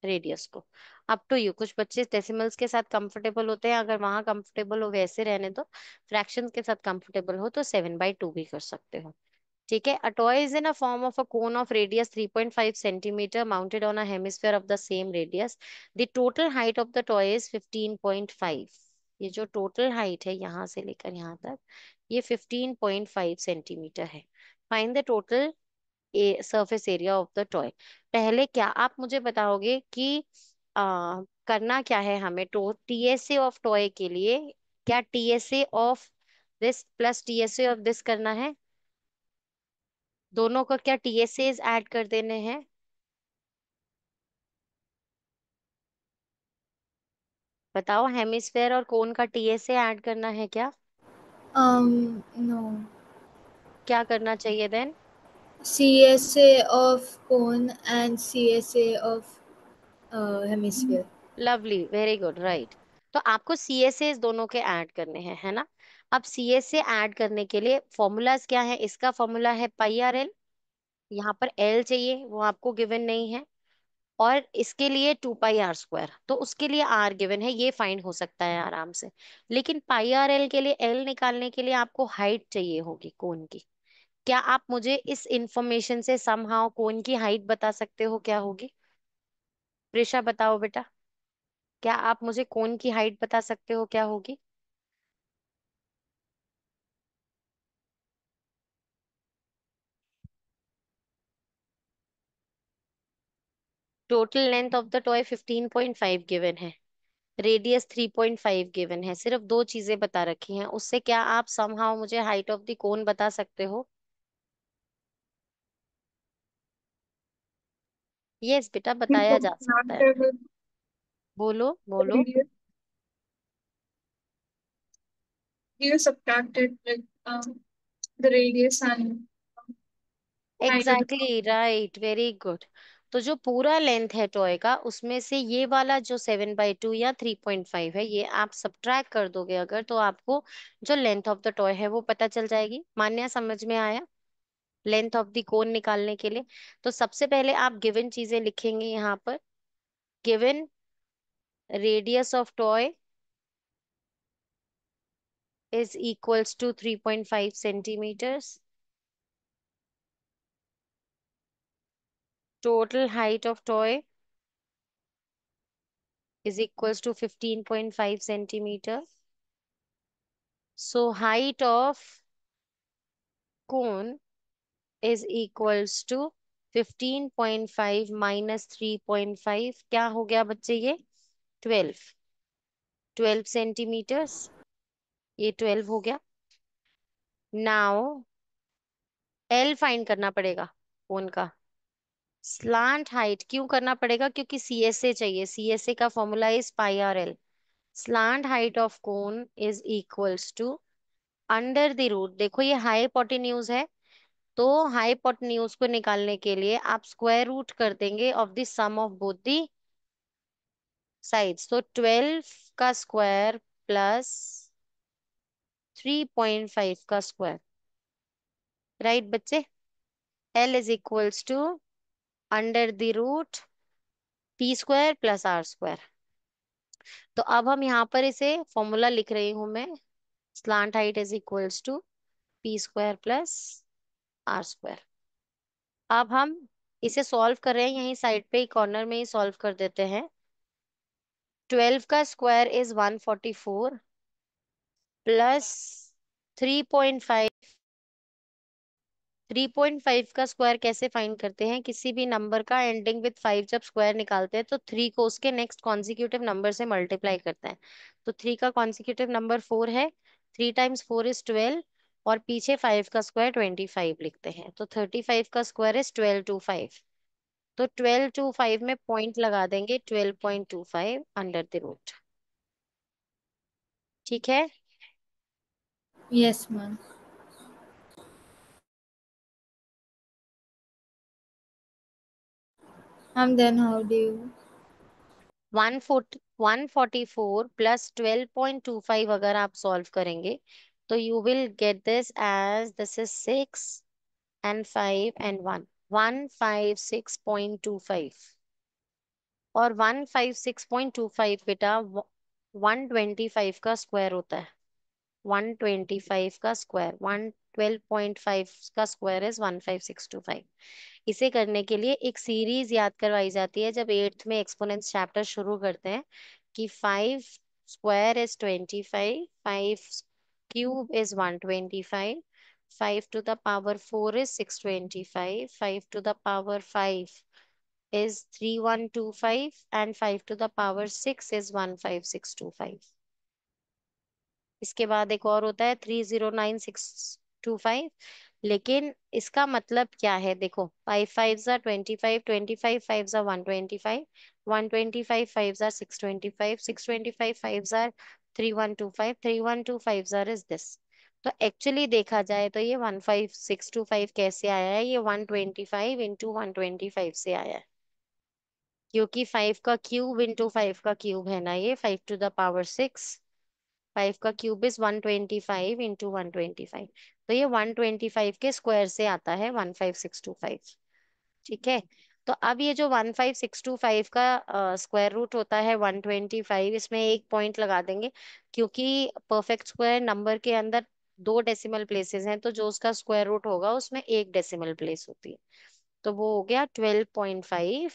रेडियस को। अप टू यू, कुछ बच्चे डेसिमल्स के साथ कंफर्टेबल होते हैं, अगर वहां कंफर्टेबल हो वैसे रहने दो। फ्रैक्शंस के साथ कंफर्टेबल हो तो 7/2 भी कर सकते हो, ठीक है। A toy is in a form of a cone of radius 3.5 centimeter mounted on a hemisphere of the same radius. The total height of the toy is 15.5। ये जो टोटल हाइट है यहाँ से लेकर यहाँ तक, ये 15.5 सेंटीमीटर है। Find the total surface area of the toy. पहले क्या आप मुझे बताओगे कि करना क्या है हमें? TSA ऑफ टॉय के लिए क्या TSA of this plus TSA of this करना है? दोनों का क्या TSAs ऐड कर देने हैं? बताओ, हेमिस्फेयर और कोन का TSA ऐड करना है क्या? No. क्या करना चाहिए देन? CSA of cone and CSA of hemisphere. Lovely, very good, right. तो आपको CSAs दोनों के ऐड करने हैं, है ना। अब CSA ऐड करने के लिए फॉर्मूलाज क्या है? इसका फॉर्मूला है πRL, यहाँ पर L चाहिए, वो आपको गिवन नहीं है, और इसके लिए 2πr², तो उसके लिए R गिवन है, ये फाइंड हो सकता है आराम से। लेकिन πRL के लिए L निकालने के लिए आपको हाइट चाहिए होगी कोन की। क्या आप मुझे इस इंफॉर्मेशन से समहाउ कोन की हाइट बता सकते हो क्या होगी? प्रिशा बताओ बेटा, क्या आप मुझे कोन की हाइट बता सकते हो क्या होगी? Total length of the toy 15.5 given है, रेडियस 3.5 गिवन है, सिर्फ दो चीजें बता रखी हैं, उससे क्या आप समहाउ मुझे हाइट ऑफ द कोन बता सकते हो? यस बेटा, You बताया जा सकता है। subtracted बोलो the बोलो। radius. You subtracted the radius and height of the exactly right, very good. तो जो पूरा लेंथ है टॉय का, उसमें से ये वाला जो 7/2 या 3.5 है, ये आप सब्ट्रैक्ट कर दोगे अगर, तो आपको जो लेंथ ऑफ द टॉय है वो पता चल जाएगी। मान्या, समझ में आया? लेंथ ऑफ द कोन निकालने के लिए। तो सबसे पहले आप गिवन चीजें लिखेंगे यहाँ पर। Given radius of toy is equals to 3.5 centimeters. Total height of toy is equals to 15.5 centimeter. So height of cone is equals to 15.5 minus 3.5, क्या हो गया बच्चे ये 12 सेंटीमीटर्स, ये 12 हो गया। नाउ एल फाइंड करना पड़ेगा कोन का। स्लांट हाइट क्यों करना पड़ेगा, क्योंकि सीएसए चाहिए, सीएसए का formula is pi r l. Slant height of cone is equals to under the root, देखो ये हाइपोटेन्यूज है, तो हाइपोटेन्यूज को निकालने के लिए आप स्क्वायर रूट कर देंगे of the sum of both the sides. तो 12 का स्क्वायर प्लस 3.5 का स्क्वायर, राइट बच्चे। L is equals to under the root p square plus r square. तो अब हम यहाँ पर इसे फॉर्मूला लिख रही हूं मैं। Slant height is equals to p square plus r square. अब हम इसे सॉल्व कर रहे हैं, यहीं साइड पे कॉर्नर में ही सॉल्व कर देते हैं। 12 का स्क्वायर इज 144 प्लस 3.5। 3.5 का स्क्वायर कैसे फाइंड करते हैं, किसी भी नंबर का एंडिंग विद 5 जब स्क्वायर निकालते हैं तो 3 को उसके नेक्स्ट कॉन्जिक्यूटिव नंबर से मल्टीप्लाई करते हैं। तो 3 का कॉन्जिक्यूटिव नंबर 4 है, 3 टाइम्स 4 इज 12, और पीछे 5 का स्क्वायर 25 लिखते हैं, तो 35 का स्क्वायर इज 12 टू 5। तो 12 टू 5 में पॉइंट लगा देंगे, 12.25 अंडर द रूट। ठीक है। Yes, ma'am. And then how do you? 144 plus 12.25 अगर आप सॉल्व करेंगे तो you will get this as this is 6 and 5 and 1, 156.25। और 156.25 बेटा 125 का स्क्वायर होता है। 125 का स्क्वायर, 112.5 का स्क्वायर इज 15625। इसे करने के लिए एक सीरीज याद करवाई जाती है जब एट्थ में एक्सपोनेंट्स चैप्टर शुरू करते हैं, कि 5 square is 25, 5 cube is 125, 5 to the power 4 is 625, 5 to the power 5 is 3125, and 5 to the power 6 is 15625। इसके बाद एक और होता है 309625। लेकिन इसका मतलब क्या है, देखो 5 5 ज़ा 25, 25 5 ज़ा 125, 125 5 ज़ा 625, 625 5 ज़ा 3125, 3125 ज़ा इज दिस। तो एक्चुअली देखा जाए तो ये 15625 कैसे आया है, ये 125 इंटू 125 से आया है, क्योंकि 5 का क्यूब इंटू 5 का क्यूब है ना, ये 5 टू द पावर 6, 5 का क्यूब इज 125 इंटू 125, तो ये 125 के स्क्वायर से आता है 15625। ठीक है। तो अब ये जो 15625 का स्क्वायर रूट होता है 125, इसमें एक पॉइंट लगा देंगे, क्योंकि परफेक्ट स्क्वायर नंबर के अंदर दो डेसिमल प्लेसेस हैं, तो जो उसका स्क्वायर रूट होगा उसमें एक डेसिमल प्लेस होती है। तो वो हो गया 12.5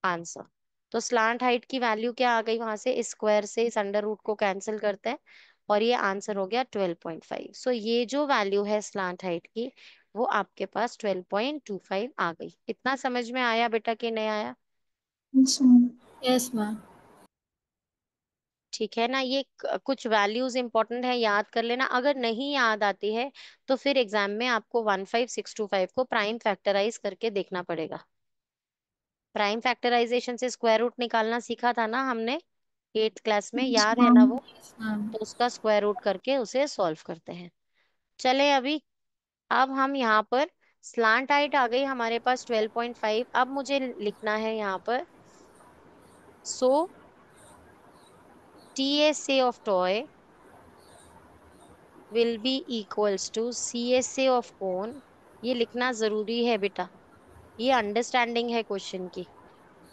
आंसर। तो स्लांट हाइट की वैल्यू क्या आ गई वहां से, इस स्क्वायर से इस अंडर रूट को कैंसिल करते हैं, और ये आंसर हो गया 12.5। सो ये जो वैल्यू है स्लांट हाइट की, वो आपके पास 12.25 आ गई। इतना समझ में आया बेटा कि नहीं आया? Yes, ma'am. Yes, ma'am. ठीक है ना, ये कुछ वैल्यूज इंपॉर्टेंट है, याद कर लेना। अगर नहीं याद आती है तो फिर एग्जाम में आपको 15625 को प्राइम फैक्टराइज करके देखना पड़ेगा। प्राइम फैक्टराइजेशन से स्क्वायर रूट निकालना सीखा था ना हमने 8th क्लास में, Yes, याद है ना ma'am. वो? Yes, ma'am. तो उसका स्क्वायर रूट करके उसे सॉल्व करते हैं। चले अभी, अब हम यहाँ पर स्लांट हाइट आ गई हमारे पास 12.5। अब मुझे लिखना है यहाँ पर, so T S A of toy will be equals to C S A of cone ये लिखना जरूरी है बेटा, ये अंडरस्टैंडिंग है क्वेश्चन की।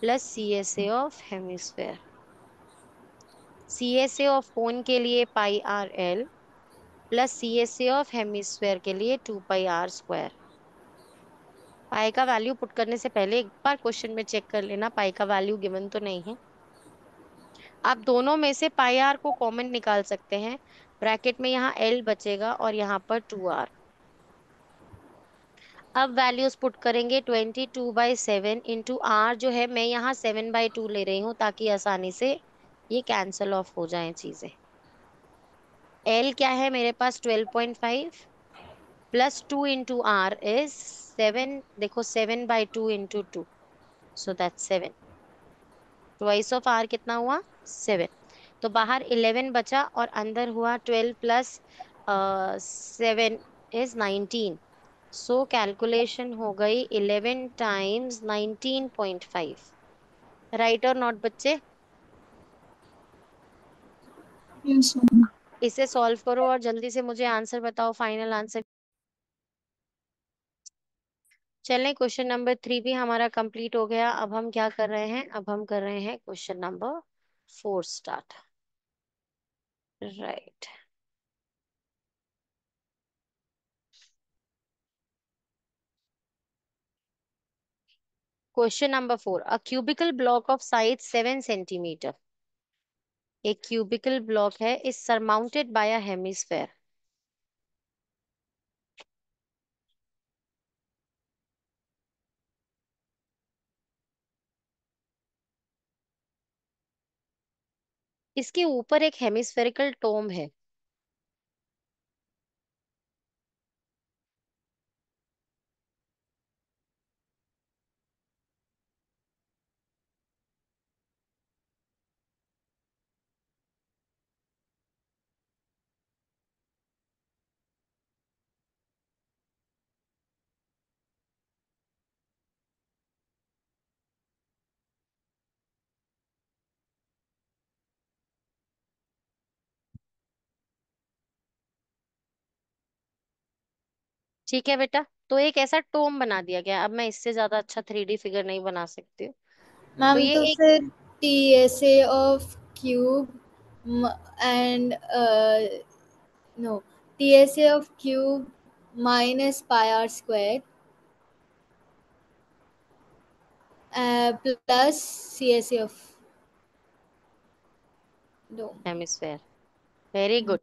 Plus C S A of hemisphere, C S A of cone के लिए pi r l, plus C S A of hemisphere के लिए 2 पाई r²। पाई का वैल्यू पुट करने से पहले एक बार क्वेश्चन में चेक कर लेना पाई का वैल्यू गिवन तो नहीं है। आप दोनों में से पाई आर को कॉमन निकाल सकते हैं, ब्रैकेट में यहाँ एल बचेगा और यहाँ पर 2r। अब वैल्यूज पुट करेंगे, 22/7 इंटू आर जो है, मैं यहाँ 7/2 ले रही हूँ ताकि आसानी से ये कैंसल ऑफ हो जाए चीजें। एल क्या है मेरे पास, 12.5, प्लस 2 इंटू आर इज 7। देखो 7/2 into 2, so that 7। Twice of r कितना हुआ, 7। तो बाहर 11 बचा और अंदर हुआ 12 प्लस 7 इज 19। सो कैलकुलेशन हो गई 11 टाइम्स 19.5। राइट और नॉट बच्चे? Yes, ma'am. इसे सॉल्व करो और जल्दी से मुझे आंसर बताओ, फाइनल आंसर। चलें, क्वेश्चन नंबर 3 भी हमारा कंप्लीट हो गया। अब हम क्या कर रहे हैं, अब हम कर रहे हैं question number 4 start. Right. Question number 4, a cubical block of size 7 centimetre, एक क्यूबिकल ब्लॉक है, is surmounted bye a hemisphere. इसके ऊपर एक हेमिस्फेरिकल टोम है। ठीक है बेटा, तो एक ऐसा टोम बना दिया गया। अब मैं इससे ज्यादा अच्छा 3D फिगर नहीं बना सकती हूँ। तो मैम ये तो एक फिर TSA of cube and no, TSA of cube minus pi r square plus CSA of dome. Hemisphere, very good,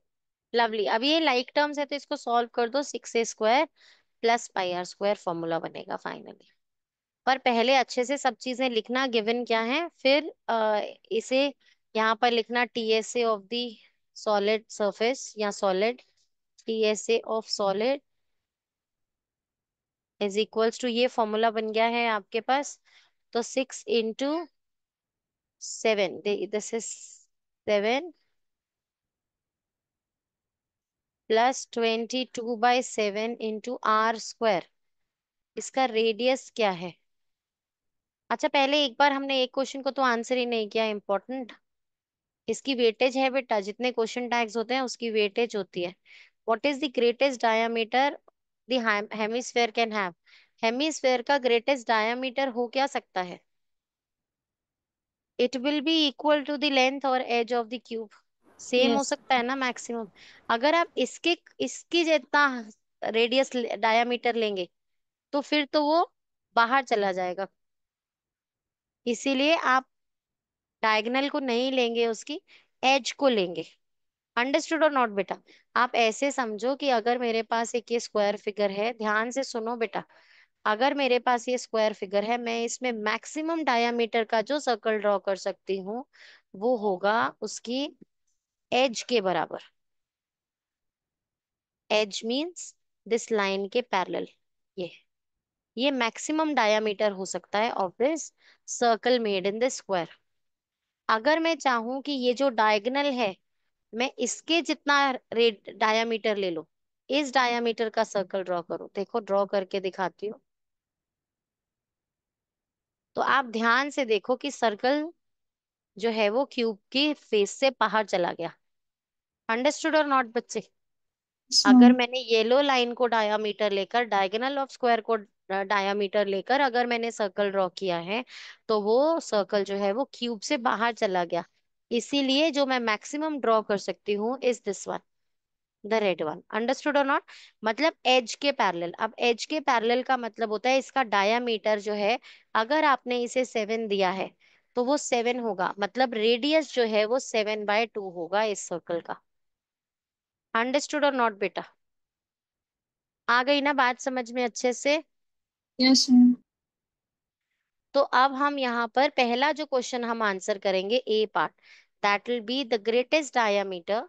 lovely. अब ये लाइक टर्म्स है तो इसको सॉल्व कर दो, 6a² plus pi r² formula बनेगा फाइनली। पर पहले अच्छे से सब चीजें लिखना, गिवन क्या है, फिर इसे यहाँ पर लिखना, TSA of the solid surface या solid, TSA of solid is equals to, ये फॉर्मूला बन गया है आपके पास। तो 6 into 7, this is 7 plus 22/7 into r²। इसका रेडियस क्या है? अच्छा, पहले एक बार हमने एक क्वेश्चन को तो आंसर ही नहीं किया, इंपॉर्टेंट। इसकी वेटेज है बेटा, जितने क्वेश्चन टैग्स होते हैं उसकी वेटेज होती है। What is the greatest diameter the hemisphere can have? Hemisphere का ग्रेटेस्ट डायमीटर हो क्या सकता है? It will be equal to the length और edge of the cube. Same हो यस। सकता है ना मैक्सिमम। अगर आप इसके इसकी जितना रेडियस डायमीटर लेंगे तो फिर तो वो बाहर चला जाएगा। इसीलिए आप डायगोनल को नहीं लेंगे, उसकी एज को लेंगे। अंडरस्टूड और नॉट बेटा? आप ऐसे समझो कि अगर मेरे पास एक ये स्क्वायर फिगर है, ध्यान से सुनो बेटा, अगर मेरे पास ये स्क्वायर फिगर है, मैं इसमें मैक्सिमम डायमीटर का जो सर्कल ड्रॉ कर सकती हूँ वो होगा उसकी एज के बराबर। एज मींस दिस लाइन के पैरेलल। ये ये मैक्सिमम डायमीटर हो सकता है of this circle made in the square. अगर मैं चाहूं कि ये जो डायगोनल है, मैं इसके जितना रेड डायामीटर ले लो, इस डायामीटर का सर्कल ड्रॉ करो। देखो ड्रॉ करके दिखाती हूँ, तो आप ध्यान से देखो कि सर्कल जो है वो क्यूब की फेस से बाहर चला गया। अंडरस्टूड और नॉट बच्चे? Yes, अगर ma'am. मैंने येलो लाइन को डायामीटर लेकर, डायगोनल ऑफ स्क्वायर को डायामीटर लेकर अगर मैंने सर्कल ड्रॉ किया है, तो वो सर्कल जो है वो क्यूब से बाहर चला गया। इसीलिए जो मैं मैक्सिमम ड्रॉ कर सकती हूँ is this one, the red one. Understood और नॉट? मतलब एज के पैरेलल। अब एज के पैरेलल का मतलब होता है इसका डायामीटर जो है, अगर आपने इसे 7 दिया है तो वो 7 होगा, मतलब रेडियस जो है वो 7/2 होगा इस सर्कल का। अंडरस्टूड और नॉट बेटा? आ गई ना बात समझ में अच्छे से? Yes, ma'am. तो अब हम यहाँ पर पहला जो क्वेश्चन हम आंसर करेंगे, a part, that will be the greatest diameter.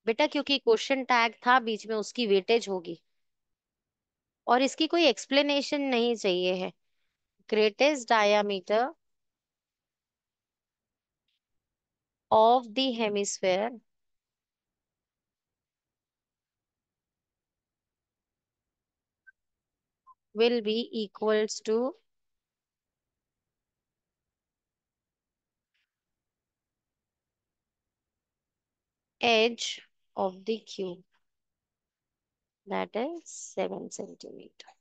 बेटा क्योंकि क्वेश्चन टैग था बीच में, उसकी वेटेज होगी, और इसकी कोई एक्सप्लेनेशन नहीं चाहिए है। Greatest diameter of the hemisphere will be equals to edge of the cube, that is 7 centimetre.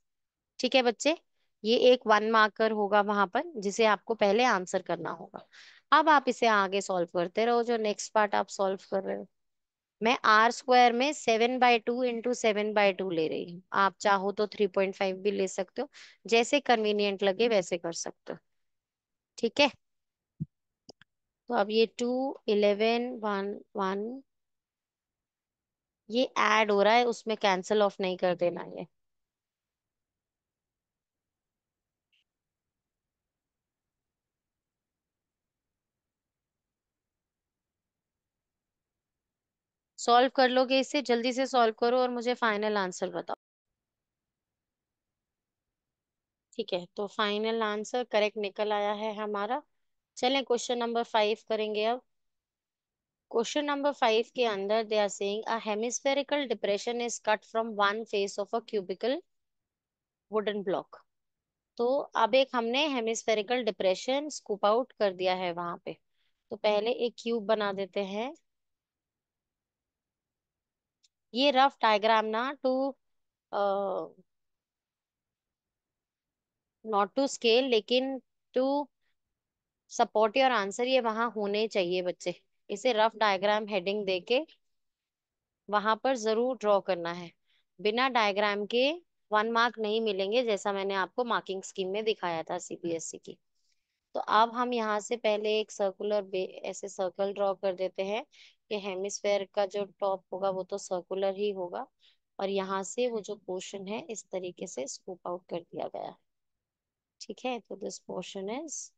ठीक है बच्चे, ये एक 1 मार्कर होगा वहां पर जिसे आपको पहले आंसर करना होगा। अब आप इसे आगे सॉल्व करते रहो, जो नेक्स्ट पार्ट आप सॉल्व कर रहे हो। मैं R² में 7/2 × 7/2 ले रही हूँ, आप चाहो तो 3.5 भी ले सकते हो, जैसे कन्वीनियंट लगे वैसे कर सकते हो। ठीक है, तो अब ये 2, 11, 1, 1, ये ऐड हो रहा है, उसमें कैंसिल ऑफ नहीं कर देना ये। सॉल्व कर लोगे इसे? जल्दी से सॉल्व करो और मुझे फाइनल आंसर बताओ। ठीक है, तो फाइनल आंसर करेक्ट निकल आया है हमारा। चलें क्वेश्चन नंबर 5 करेंगे अब। क्वेश्चन नंबर 5 के अंदर they are saying a hemispherical depression is cut from one face of a cubical wooden block. तो अब एक हमने हेमिस्फेरिकल डिप्रेशन स्कूप आउट कर दिया है वहां पे। तो पहले एक क्यूब बना देते हैं। ये रफ डायग्राम ना, टू नॉट टू स्केल, लेकिन टू सपोर्ट योर आंसर, ये वहां होने चाहिए बच्चे। इसे रफ डायग्राम हेडिंग देके वहां पर जरूर ड्रॉ करना है। बिना डायग्राम के 1 मार्क नहीं मिलेंगे, जैसा मैंने आपको मार्किंग स्कीम में दिखाया था सीबीएसई की। तो अब हम यहाँ से पहले एक सर्कुलर ऐसे सर्कल ड्रॉ कर देते हैं कि हेमिस्फेयर का जो टॉप होगा वो तो सर्कुलर ही होगा, और यहाँ से वो जो पोर्शन है इस तरीके से स्कूप आउट कर दिया गया। ठीक है, तो दिस पोर्शन इज,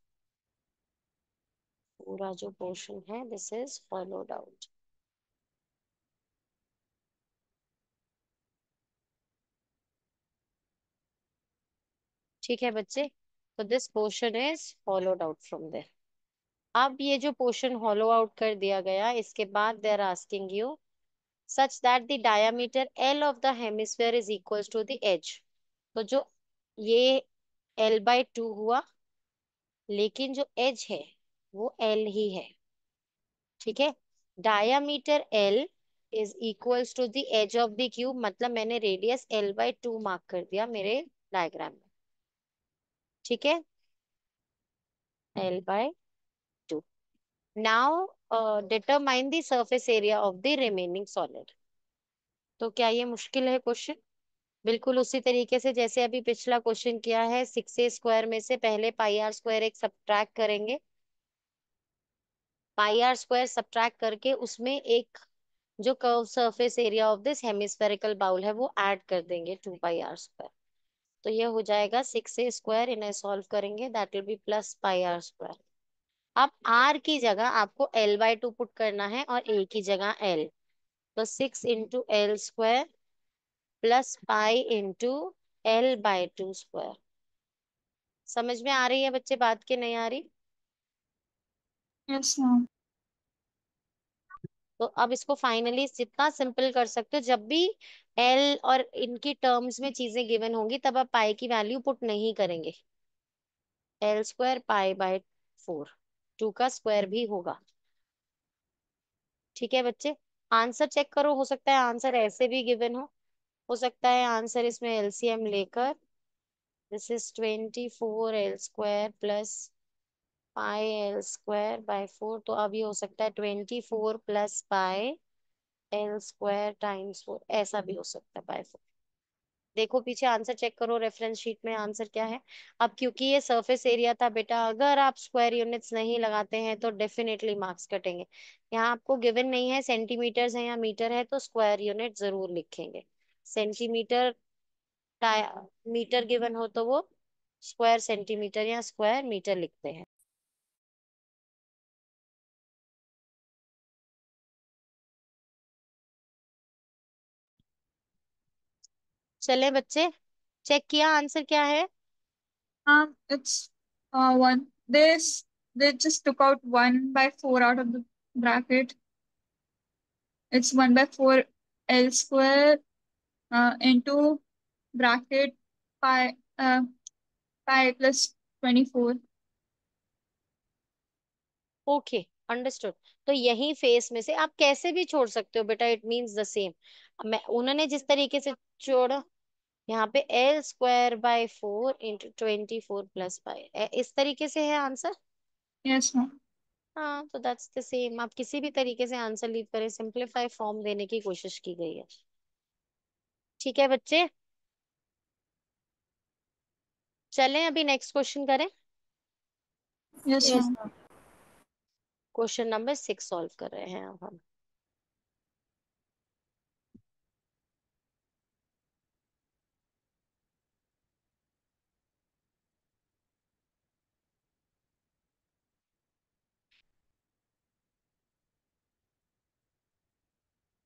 पूरा जो पोर्शन है दिस इज फॉलोड आउट। ठीक है बच्चे, तो this portion is followed out from there. अब ये जो पोर्शन हॉलो आउट कर दिया गया, इसके बाद they are asking you such that the diameter L of the hemisphere is equals to the edge। तो जो ये L/2 हुआ, लेकिन जो एज है वो L ही है। ठीक है, diameter L is equals to the edge of the cube, मतलब मैंने रेडियस L/2 मार्क कर दिया मेरे डायग्राम में। ठीक है, L/2। Now determine the surface area of the remaining solid. तो क्या ये मुश्किल है क्वेश्चन? बिल्कुल उसी तरीके से जैसे अभी पिछला क्वेश्चन किया है। 6a² में से पहले πr² एक सब्ट्रैक्ट करेंगे। πr² सब्ट्रैक्ट करके उसमें एक जो curve surface area of this hemispherical bowl है वो ऐड कर देंगे, 2πr²। तो ये हो जाएगा 6a², इन्हें सॉल्व करेंगे दैट विल बी +πr²। अब r की जगह आपको L/2 पुट करना है और a की जगह L। तो 6 × L² +π × L/2²। समझ में आ रही है बच्चे बात की नहीं आ रही? Yes, ma'am. तो अब इसको फाइनली जितना सिंपल कर सकते हो, जब भी एल और इनकी टर्म्स में चीजें गिवन होंगी तब आप पाई की वैल्यू पुट नहीं करेंगे। L² π/4, 2 का स्क्वायर भी होगा। ठीक है बच्चे, आंसर चेक करो, हो सकता है आंसर ऐसे भी गिवन हो सकता है आंसर इसमें एलसीएम लेकर, this is 24 L² plus π L²/4, तो अब ये हो सकता है 24 + π L² टाइम्स 4, ऐसा भी हो सकता है बाय 4। देखो पीछे आंसर चेक करो, रेफरेंस शीट में आंसर क्या है। अब क्योंकि ये सरफेस एरिया था बेटा, अगर आप स्क्वायर यूनिट्स नहीं लगाते हैं तो डेफिनेटली मार्क्स कटेंगे। यहाँ आपको गिवन नहीं है सेंटीमीटर्स है या मीटर है, तो स्क्वायर यूनिट जरूर लिखेंगे। सेंटीमीटर मीटर गिवन हो तो वो स्क्वायर सेंटीमीटर या स्क्वायर मीटर लिखते हैं। चले बच्चे, चेक किया आंसर क्या है। It's 1. They just took out 1/4 out of the bracket. It's 1/4 L² into bracket pi pi plus 24. Okay, understood. तो यही फेस में से आप कैसे भी छोड़ सकते हो बेटा, इट मींस द सेम। मैं उन्होंने जिस तरीके से छोड़ा, यहाँ पे L²/4 × 24 + 5, इस तरीके से है आंसर। Yes, ma'am. हाँ, तो दैट्स द सेम। आप किसी भी तरीके से आंसर लीव करें, सिंपलीफाई फॉर्म देने की कोशिश की गई है। ठीक है बच्चे, चलें अभी नेक्स्ट क्वेश्चन करें। Yes, Yes, ma'am. ma'am. Question number 6 solve कर रहे हैं अब हम।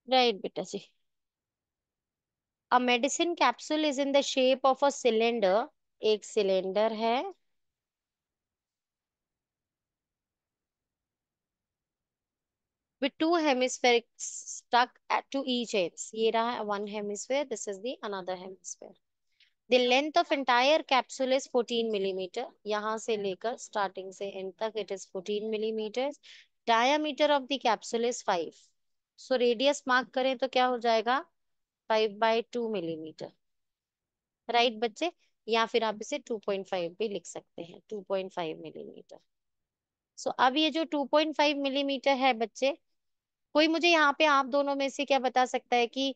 राइट बेटा जी। A medicine capsule is in the shape of a cylinder. एक सिलेंडर है with two hemispheres stuck to each ends, ये रहा one hemisphere, this is the another hemisphere. The length of entire capsule is 14 millimeter, यहाँ से लेकर starting से end तक it is 14 millimeters. Diameter of the capsule is 5, so radius mark करें तो क्या हो जाएगा 5/2 millimeter, राइट बच्चे। या फिर आप इसे 2.5 भी लिख सकते हैं, 2.5 मिलीमीटर। सो अब ये जो 2.5 मिलीमीटर है बच्चे, कोई मुझे यहाँ पे आप दोनों में से क्या बता सकता है कि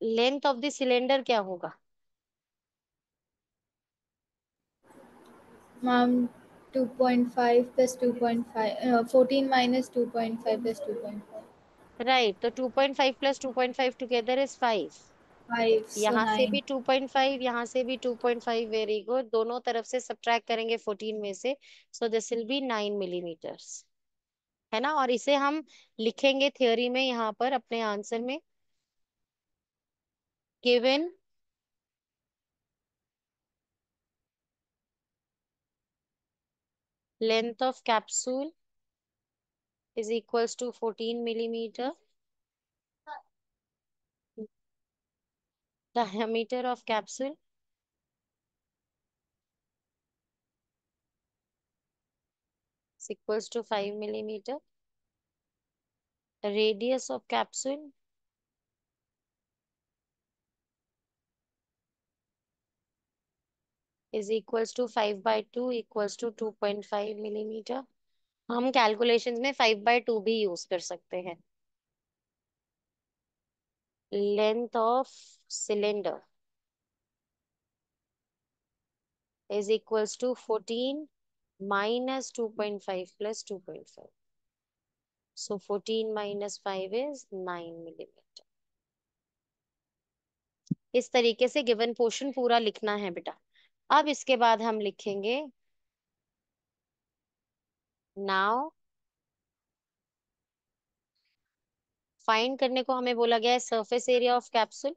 लेंथ ऑफ द सिलेंडर क्या होगा। Ma'am, 2.5 plus 2.5, 14 minus 2.5 plus 2.5. Right, तो 2.5 + 2.5 टुगेदर इज 5। 5, so यहाँ से 9. भी 2.5, यहाँ से भी 2.5, वेरी गुड। दोनों तरफ से सब्ट्रैक्ट करेंगे 14 में से, so this will be 9 millimetres, है ना। और इसे हम लिखेंगे थ्योरी में यहाँ पर अपने आंसर में, given length of capsule is equals to 14 millimeter, diameter of capsule is equals to 5 millimeter, radius of capsule is equals to 5/2 equals to 2.5 millimeter। हम कैलकुलेशंस में 5/2 भी यूज कर सकते हैं। Length of cylinder is equals to 14 minus 2.5 plus 2.5, so 14 minus 5 is 9 millimeter। इस तरीके से given portion पूरा लिखना है बेटा। अब इसके बाद हम लिखेंगे नाउ, फाइंड करने को हमें बोला गया है surface area of capsule.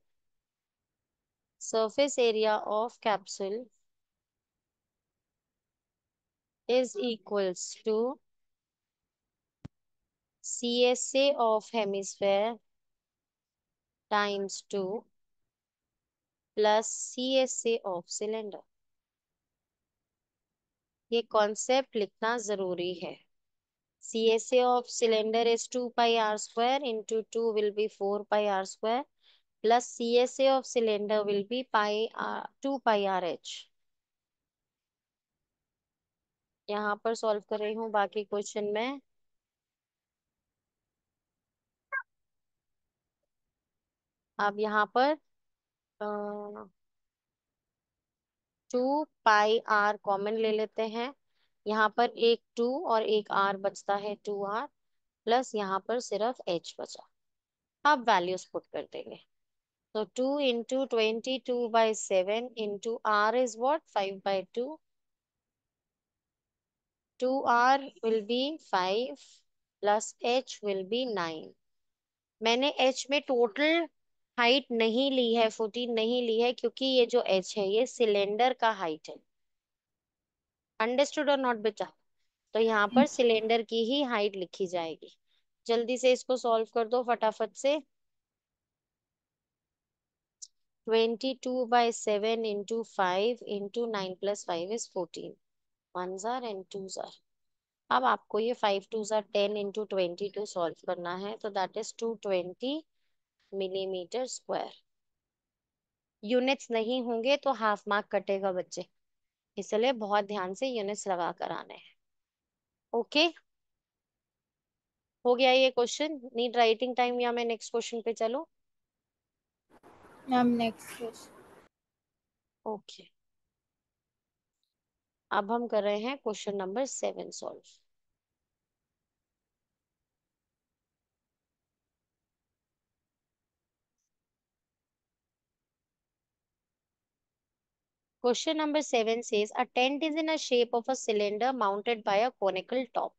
Surface area of capsule is equals to CSA of hemisphere times 2 plus CSA of cylinder। ये कॉन्सेप्ट लिखना जरूरी है। CSA of cylinder is 2 pi r square into 2 will be 4 pi r square plus CSA of cylinder will be 2 pi r h. यहाँ पर solve कर रही हूँ बाकी क्वेश्चन में। अब यहाँ पर 2 pi r कॉमन ले लेते हैं। यहाँ पर एक 2 और एक r बचता है, 2r प्लस यहाँ पर सिर्फ h बचा। अब वैल्यूज पुट कर देंगे। तो 2 into 22/7 into r is what? 5/2. 2r will be 5 plus h will be 9. मैंने h में टोटल हाइट नहीं ली है, 14 नहीं ली है, क्योंकि ये जो h है ये सिलेंडर का हाइट है। अंडरस्टूड और नॉट बेटा? तो यहाँ पर सिलेंडर की ही हाइट लिखी जाएगी। जल्दी से इसको सॉल्व कर दो फटाफट से। 22/7 into 5 into 9 plus 5 is 14. Ones are and twos are. अब आपको ये 5 twos are 10 into 22 सॉल्व करना है, तो that is 220 millimetre square. Units नहीं होंगे तो हाफ मार्क कटेगा बच्चे, इसलिए बहुत ध्यान से यूनिट्स लगा कर आने हैं। ओके, हो गया ये क्वेश्चन। नीड राइटिंग टाइम या मैं नेक्स्ट क्वेश्चन पे चलूं? Ma'am next question. ओके, अब हम कर रहे हैं question number 7 solve. Question number 7 says a tent is in a shape of a cylinder mounted by a conical top.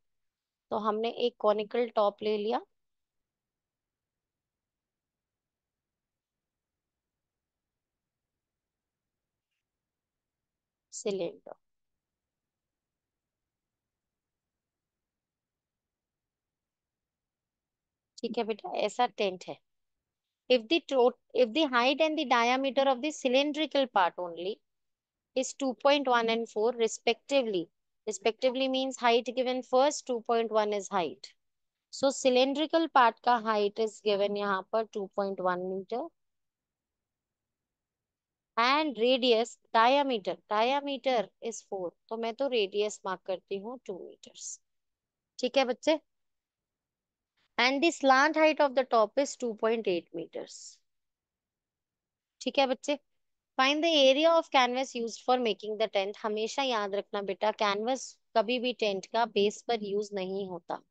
तो हमने एक conical top ले लिया। सिलेंडर, ठीक है बेटा, ऐसा टेंट है। If the height and the diameter of the cylindrical part only is 2.1 and 4 respectively. Respectively means height given first, 2.1 is height. So cylindrical part का height is given यहाँ पर 2.1 meter and radius diameter is 4. तो मैं तो radius mark करती हूँ 2 meters। ठीक है बच्चे, and the slant height of the top is 2.8 meters। ठीक है बच्चे, find the area of canvas used for making the tent. हमेशा याद रखना बेटा, कैनवस कभी भी टेंट का बेस पर यूज नहीं होता।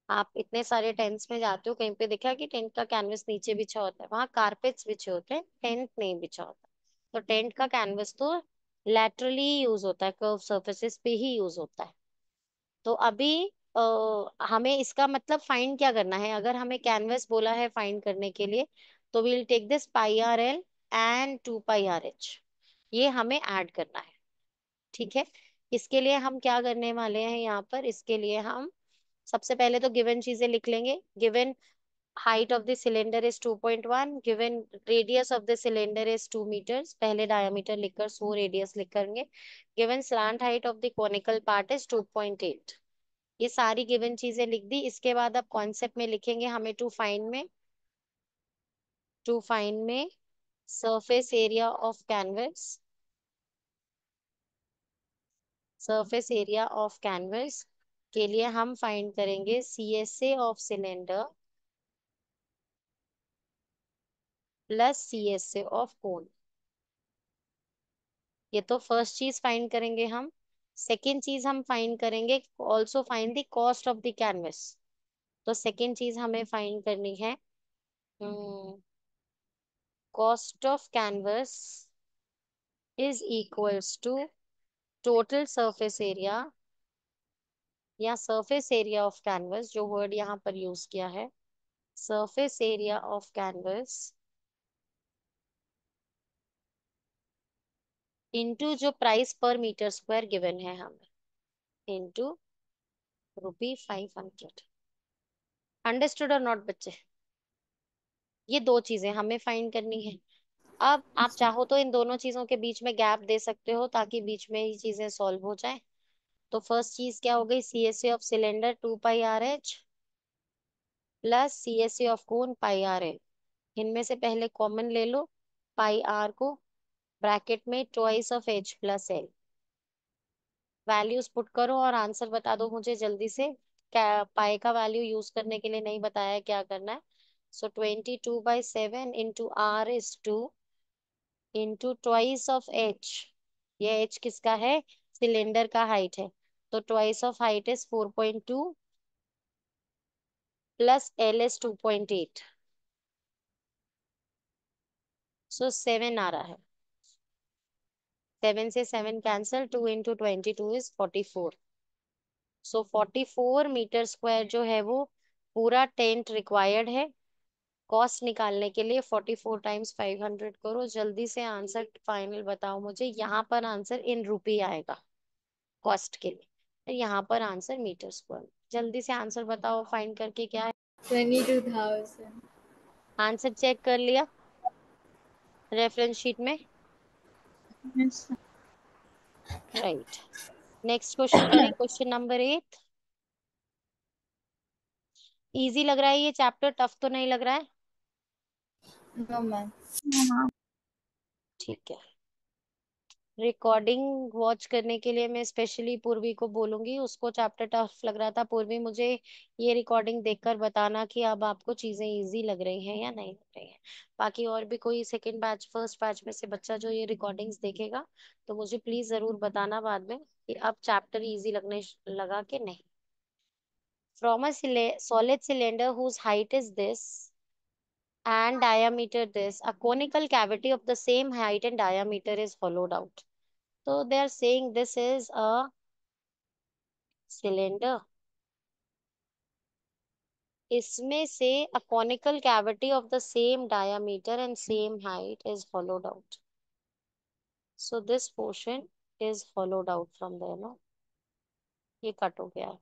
आप इतने सारे टेंट्स में जाते हो, कहीं पे देखा कि टेंट का कैनवस नीचे बिछा होता है? वहां कारपेट्स बिछे होते हैं, टेंट नहीं बिछा होता। तो टेंट का कैनवस तो लैटरली यूज होता है, कर्व सर्फेसिस पे ही यूज होता है। तो अभी हमें इसका मतलब फाइंड क्या करना है? अगर हमें कैनवस बोला है फाइंड करने के लिए, तो we'll take this πrl and 2πrh, ये हमें ऐड करना है। ठीक है, इसके लिए हम क्या करने वाले हैं यहाँ पर? इसके लिए हम सबसे पहले तो गिवन चीजें लिख लेंगे। Given height of the cylinder is 2.1, given radius of the cylinder is 2 meters, पहले डायमीटर लिखकर 100 रेडियस लिख करेंगे। Given slant height of the conical part is 2.8। ये सारी गिवन चीजें लिख दी। इसके बाद अब कॉन्सेप्ट में लिखेंगे हमें टू फाइंड में surface area of canvas. Surface area of canvas के लिए हम फाइंड करेंगे CSA of cylinder plus CSA of cone. ये तो फर्स्ट चीज फाइंड करेंगे हम। सेकेंड चीज हम फाइंड करेंगे, also find the cost of the canvas. तो सेकेंड चीज हमें फाइंड करनी है cost of canvas is equals to total surface area या सरफेस एरिया ऑफ कैनवस, जो वर्ड यहाँ पर यूज किया है, surface area of canvas into जो price per metre square given है हमें, इनटू ₹500। अंडरस्टूड और नॉट बच्चे? ये दो चीजें हमें फाइंड करनी है। अब आप चाहो तो इन दोनों चीजों के बीच में गैप दे सकते हो, ताकि बीच में ही चीजें सॉल्व हो जाए। तो फर्स्ट चीज क्या हो गई, CSA of cylinder 2πRH plus CSA of cone πRL। इनमें से पहले कॉमन ले लो πR को, ब्रैकेट में twice of H plus L। Values put करो और आंसर बता दो मुझे जल्दी से। क्या पाई का वैल्यू यूज करने के लिए नहीं बताया है, क्या करना है। सो 22/7 into R is 2 into twice of H। ये H किसका है, सिलेंडर का हाइट है, तो twice of height is 4.2 plus L is 2.8, so 7 आ रहा है। 7 से 7 cancel, 2 into 22 is 44। So 44 metre square जो है वो पूरा टेंट रिक्वायर्ड है। कॉस्ट निकालने के लिए 44 टाइम्स 500 करो, जल्दी से आंसर फाइनल बताओ मुझे। यहाँ पर आंसर इन रुपी आएगा कॉस्ट के लिए, तो यहाँ पर आंसर मीटर स्क्वायर। जल्दी से आंसर बताओ फाइंड करके क्या है। 22,000। आंसर चेक कर लिया रेफरेंस शीट में, Yes. राइट। नेक्स्ट क्वेश्चन करें, क्वेश्चन नंबर 8। इजी लग रहा है ये चैप्टर, टफ तो नहीं लग रहा है। No, ma'am. No, ma'am. ठीक है, रिकॉर्डिंग वॉच करने के लिए मैं स्पेशली पूर्वी को बोलूंगी, उसको चैप्टर टफ लग रहा था। पूर्वी मुझे ये रिकॉर्डिंग देखकर बताना कि अब आपको चीजें इजी लग रही हैं या नहीं लग रही हैं। बाकी और भी कोई सेकंड बैच फर्स्ट बैच में से बच्चा जो ये रिकॉर्डिंग्स देखेगा तो मुझे प्लीज जरूर बताना बाद में कि अब चैप्टर इजी लगने लगा कि नहीं। From a solid cylinder whose height is this and diameter this, a conical cavity of the same height and diameter is hollowed out. So they are saying this is a cylinder. इसमें से a conical cavity of the same diameter and same height is hollowed out. So this portion is hollowed out from there, no? ये cut हो गया है।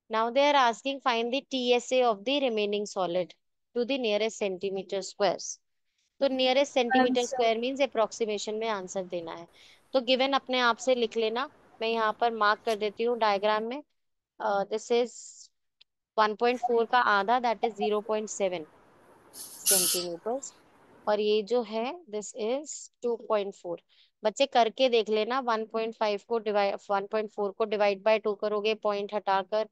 Now they are asking find the TSA of the remaining solid to the nearest centimeter squares. तो nearest centimetre Answer. Square means approximation में answer देना है। तो given अपने आप से लिख लेना, मैं यहाँ पर मार्क कर देती हूँ डायग्राम में। दिस इज 1.4 का आधा, दैट इज 0.7 सेंटीमीटर, और ये जो है दिस इज 2.4। बच्चे करके देख लेना, 1.5 को डिवाइड 1.4 को डिवाइड बाय 2 करोगे पॉइंट हटाकर,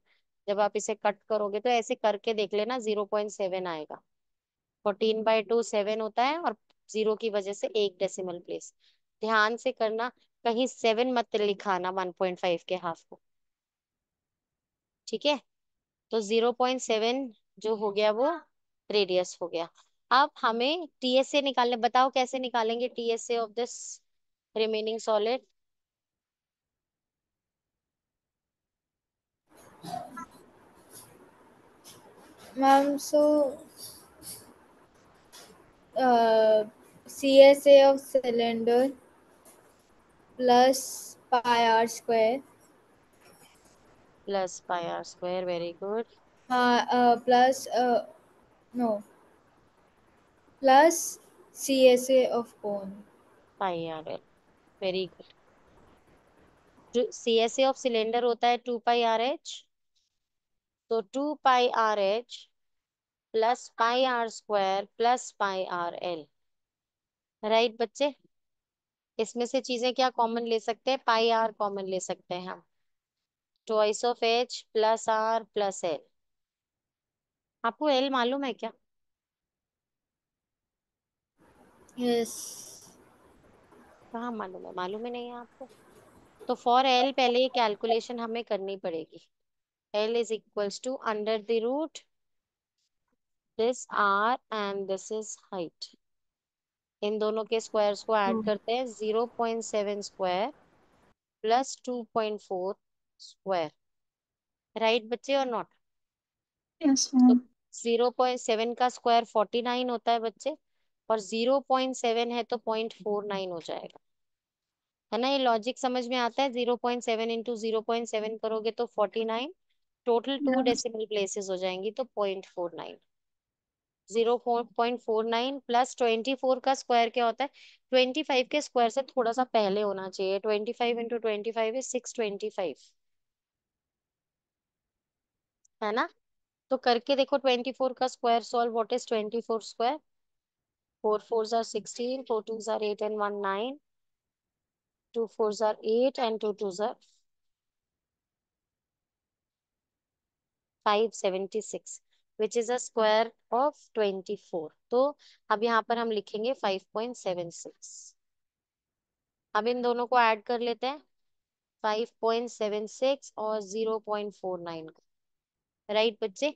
जब आप इसे कट करोगे तो ऐसे करके देख लेना 0.7 आएगा। 14/2 7 होता है, और 0 की वजह से एक डेसिमल प्लेस। ध्यान से करना, कहीं 7 मत लिखाना 1.5 के हाफ को, ठीक है। तो 0.7 जो हो गया वो रेडियस हो गया। अब हमें TSA निकालने, बताओ कैसे निकालेंगे TSA of this remaining solid. Ma'am, so CSA of cylinder plus pi r square plus πr², very good. plus no plus CSA of cone. πr, very good. CSA of cylinder होता है 2πRH, तो 2πRH plus πr² plus πRL। Right बच्चे, इसमें से चीजें क्या common ले सकते हैं, πr कॉमन ले सकते हैं हम। Twice of H plus R plus L। आपको L मालूम है क्या? Yes. कहाँ मालूम है, मालूम ही नहीं है आपको। तो फॉर L पहले ये कैलकुलेशन हमें करनी पड़ेगी। L is equals to under the root this R and this is height. इन दोनों के स्क्वायर्स को ऐड Oh. करते हैं, 0.7 स्क्वायर प्लस 2.4 स्क्वायर। राइट बच्चे और नॉट? Yes, तो ma'am. 0.7 का स्क्वायर 49 होता है बच्चे, और 0.7 है तो 0.49 हो जाएगा, है ना। ये लॉजिक समझ में आता है, 0.7 इंटू 0.7 करोगे तो 49, total two Yeah. Decimal places हो जाएंगी तो 0.49। 0.49 प्लस 24 का स्क्वायर क्या होता है, 25 के स्क्वायर से थोड़ा सा पहले होना चाहिए। 25 इंटू 25 है 625, है ना? तो करके देखो 24 का square solve. What is 24 square? 4 4s are 16, 4 2s are 8 and 1 9, 2 4s are 8 and 2 2s are 576, which is a square of 24। तो अब यहाँ पर हम लिखेंगे 5.76। अब इन दोनों को ऐड कर लेते हैं, 5.76 और 0.49 को। राइट बच्चे?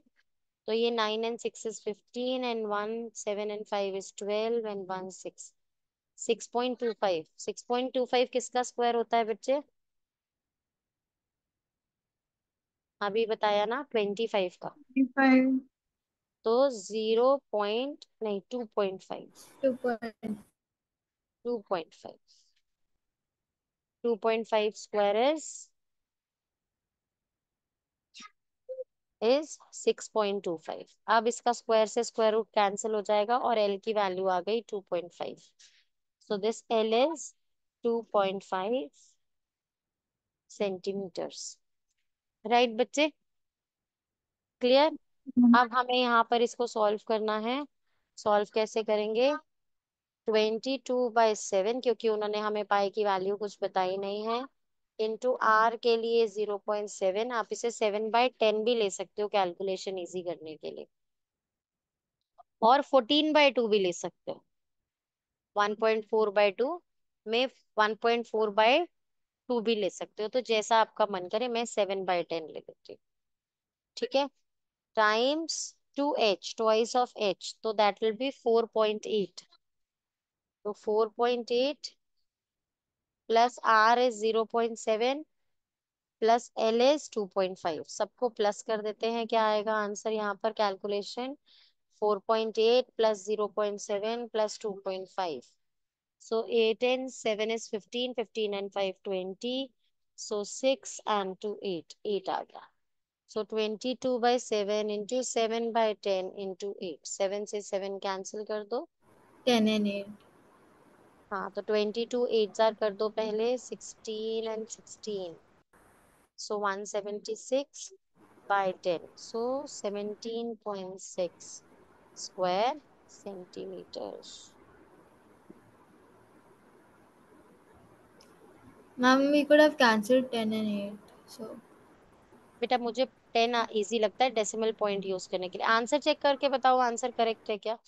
तो ये 9 and 6 is 15 and 1 7 and 5 is 12 and 1 6, 6.25। 6.25 किसका स्क्वायर होता है बच्चे? अभी बताया ना, 25 का। 25. तो 0 नहीं, 2.5। 2 point. 2.5, 2.5 square is 6.25। अब इसका स्क्वायर से स्क्वायर रूट कैंसिल हो जाएगा और एल की वैल्यू आ गई 2.5। So this l is 2.5 centimetres. Right बच्चे? क्लियर? अब हमें यहाँ पर इसको सॉल्व करना है। सॉल्व कैसे करेंगे? 22/7, क्योंकि उन्होंने हमें पाई की वैल्यू कुछ बताई नहीं है, इंटू आर के लिए 0.7। आप इसे 7/10 भी ले सकते हो कैलकुलेशन इजी करने के लिए, और 14/2 भी ले सकते हो। 1.4/2 में 1.4/2 भी ले सकते हो, तो जैसा आपका मन करे। मैं 7/10 ले लेती हूँ। ठीक है? Times 2h, twice of h, तो दैट विल बी 4.8। तो 4.8 plus r is 0.7 plus L is 2.5। सबको प्लस कर देते हैं, क्या आएगा आंसर यहाँ पर calculation? 4.8 plus 0.7 plus 2.5। So 8 and 7 is 15, 15 and 5 20, so 6 and 2 8, 8 आ गया। So 22/7 into 7/10 into 8, 7 से 7 कैंसिल कर दो। 10 and 8. हाँ, तो 22 8 जार कर दो पहले, 16 and 16, so 176/10, so 17.6 square centimeters। Ma'am, we could have cancelled 10 and 8. So बेटा मुझे 10 इजी लगता है डेसिमल पॉइंट यूज करने के लिए। आंसर चेक करके बताओ आंसर करेक्ट है क्या?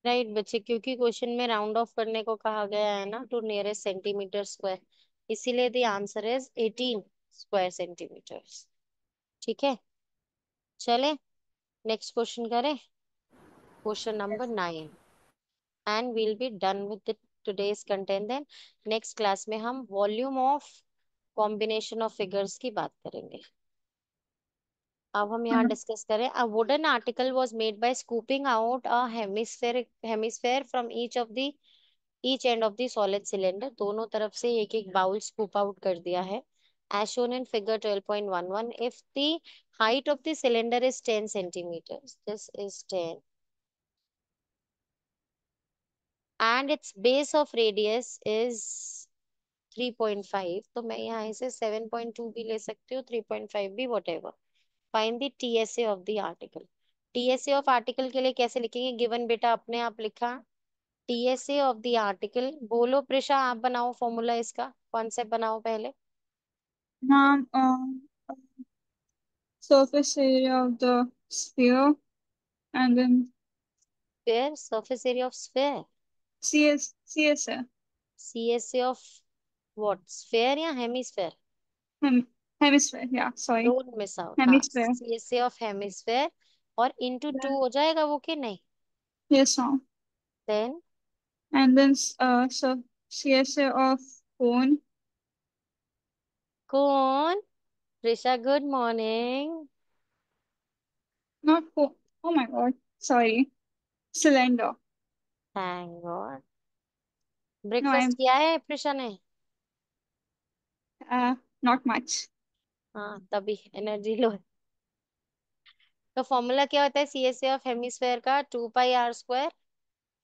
राइट बच्चे, क्योंकि क्वेश्चन में राउंड ऑफ करने को कहा गया है ना, टू नियरेस्ट सेंटीमीटर स्क्वायर, इसीलिए the answer is 18 square centimetres. ठीक है, चले नेक्स्ट क्वेश्चन करें। Question number 9, and will be done with today's content. Then next class में हम volume of combination of figures की बात करेंगे। अब हम यहाँ डिस्कस करें। A wooden article was made by scooping out a hemisphere from each end of the solid cylinder. दोनों तरफ से एक एक बाउल स्कूप आउट कर दिया है। As shown in figure 12.11, if the height of the cylinder is 10 centimetres, this is 10, and its base of radius is 3.5, तो मैं यहाँ इसे 7.2 भी ले सकती हूँ, 3.5 भी, what ever. Find the TSA of the article. TSA of article के लिए कैसे लिखेंगे? गिवन बेटा अपने आप लिखा। टीएसए ऑफ द आर्टिकल बोलो प्रिशा, आप बनाओ फॉर्मूला इसका, कॉन्सेप्ट बनाओ पहले। Ma'am, surface area of the sphere, and then sphere, surface area of sphere. CSA, CSA of what? Sphere या hemisphere? hemisphere. Yeah, sorry, don't miss out. हाँ, hemisphere. CSA of hemisphere, और into Yeah. 2 हो जाएगा वो कि नहीं? Yes, ma'am. Then And then so CSA of cone, कौन? Prisha good morning. not cone. Oh my God, sorry, cylinder. Thank God. No, breakfast I'm किया है प्रिशा ने? not much. हाँ तभी एनर्जी लो। तो फॉर्मूला क्या होता है C S A of hemisphere का, 2 pi r²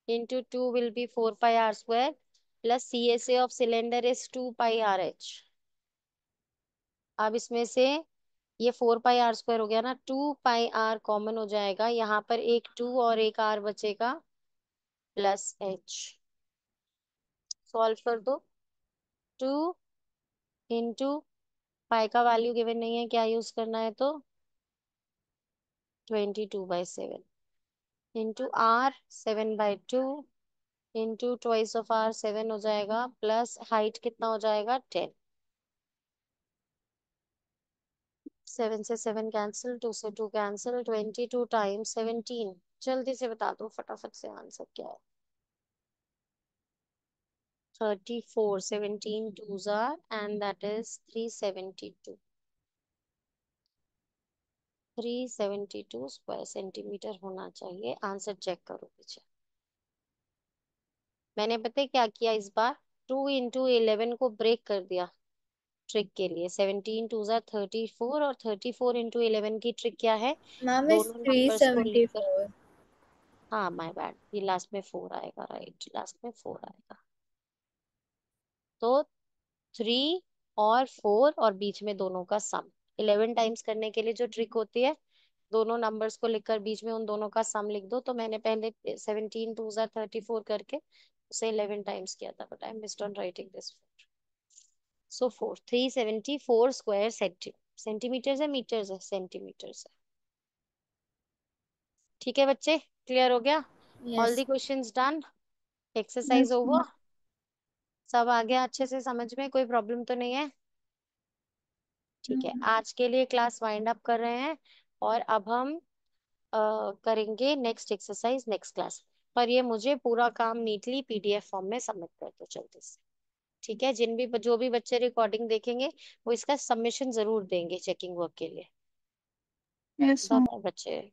into two will be 4 pi r² plus C S A of cylinder is 2 pi r h। अब इसमें से ये 4 पाई r² हो गया ना, 2 पाई r कॉमन हो जाएगा, यहाँ पर एक 2 और एक r बचेगा प्लस h। सॉल्व कर दो। 2 इंटू पाई का वैल्यू गिवन नहीं है, क्या यूज करना है तो 22/7 into r 7/2 into twice of r 7 हो जाएगा प्लस हाइट कितना हो जाएगा 10। 7 से 7 कैंसिल, 2 से 2 कैंसिल, 22 टाइम्स 17। जल्दी से बता दो फटाफट से आंसर क्या है। 34, 17 twos are and that is 372। 372 square centimetre होना चाहिए। आंसर चेक करो पीछे। मैंने पता है क्या किया इस बार, 2 इंटू 11 को ब्रेक कर दिया ट्रिक के लिए। 17 टू जार 34 और 34 इंटू 11 की ट्रिक क्या है, मैम इज दोनों थ्री नंबर्स को सेवेंटी लिखकर। फोर हाँ माय बैड, ये लास्ट में 4 आएगा, राइट, लास्ट में 4 आएगा। तो 3 और 4 और बीच में दोनों का सम। 11 टाइम्स करने के लिए जो ट्रिक होती है, दोनों नंबर्स को लिखकर बीच में उन दोनों का सम लिख दो। तो मैंने पहले 17 टू जार 34 करके उसे 11 टाइम्स किया था, but I missed on writing this. So 374 square centimetre है, मीटर्स है, सेंटीमीटर्स है। ठीक है बच्चे, क्लियर हो गया। ऑल यस दी questions done, exercise Yes, over. सब आ गया अच्छे से समझ में, कोई प्रॉब्लम तो नहीं है। ठीक है, ma'am. आज के लिए क्लास वाइंड अप कर रहे हैं और अब हम करेंगे नेक्स्ट एक्सरसाइज नेक्स्ट क्लास। पर ये मुझे पूरा काम नीटली पीडीएफ फॉर्म में सबमिट कर दो जल्दी से। ठीक है, जो भी बच्चे रिकॉर्डिंग देखेंगे वो इसका सबमिशन जरूर देंगे चेकिंग वर्क के लिए। Yes, bye ma'am. बाय बच्चे।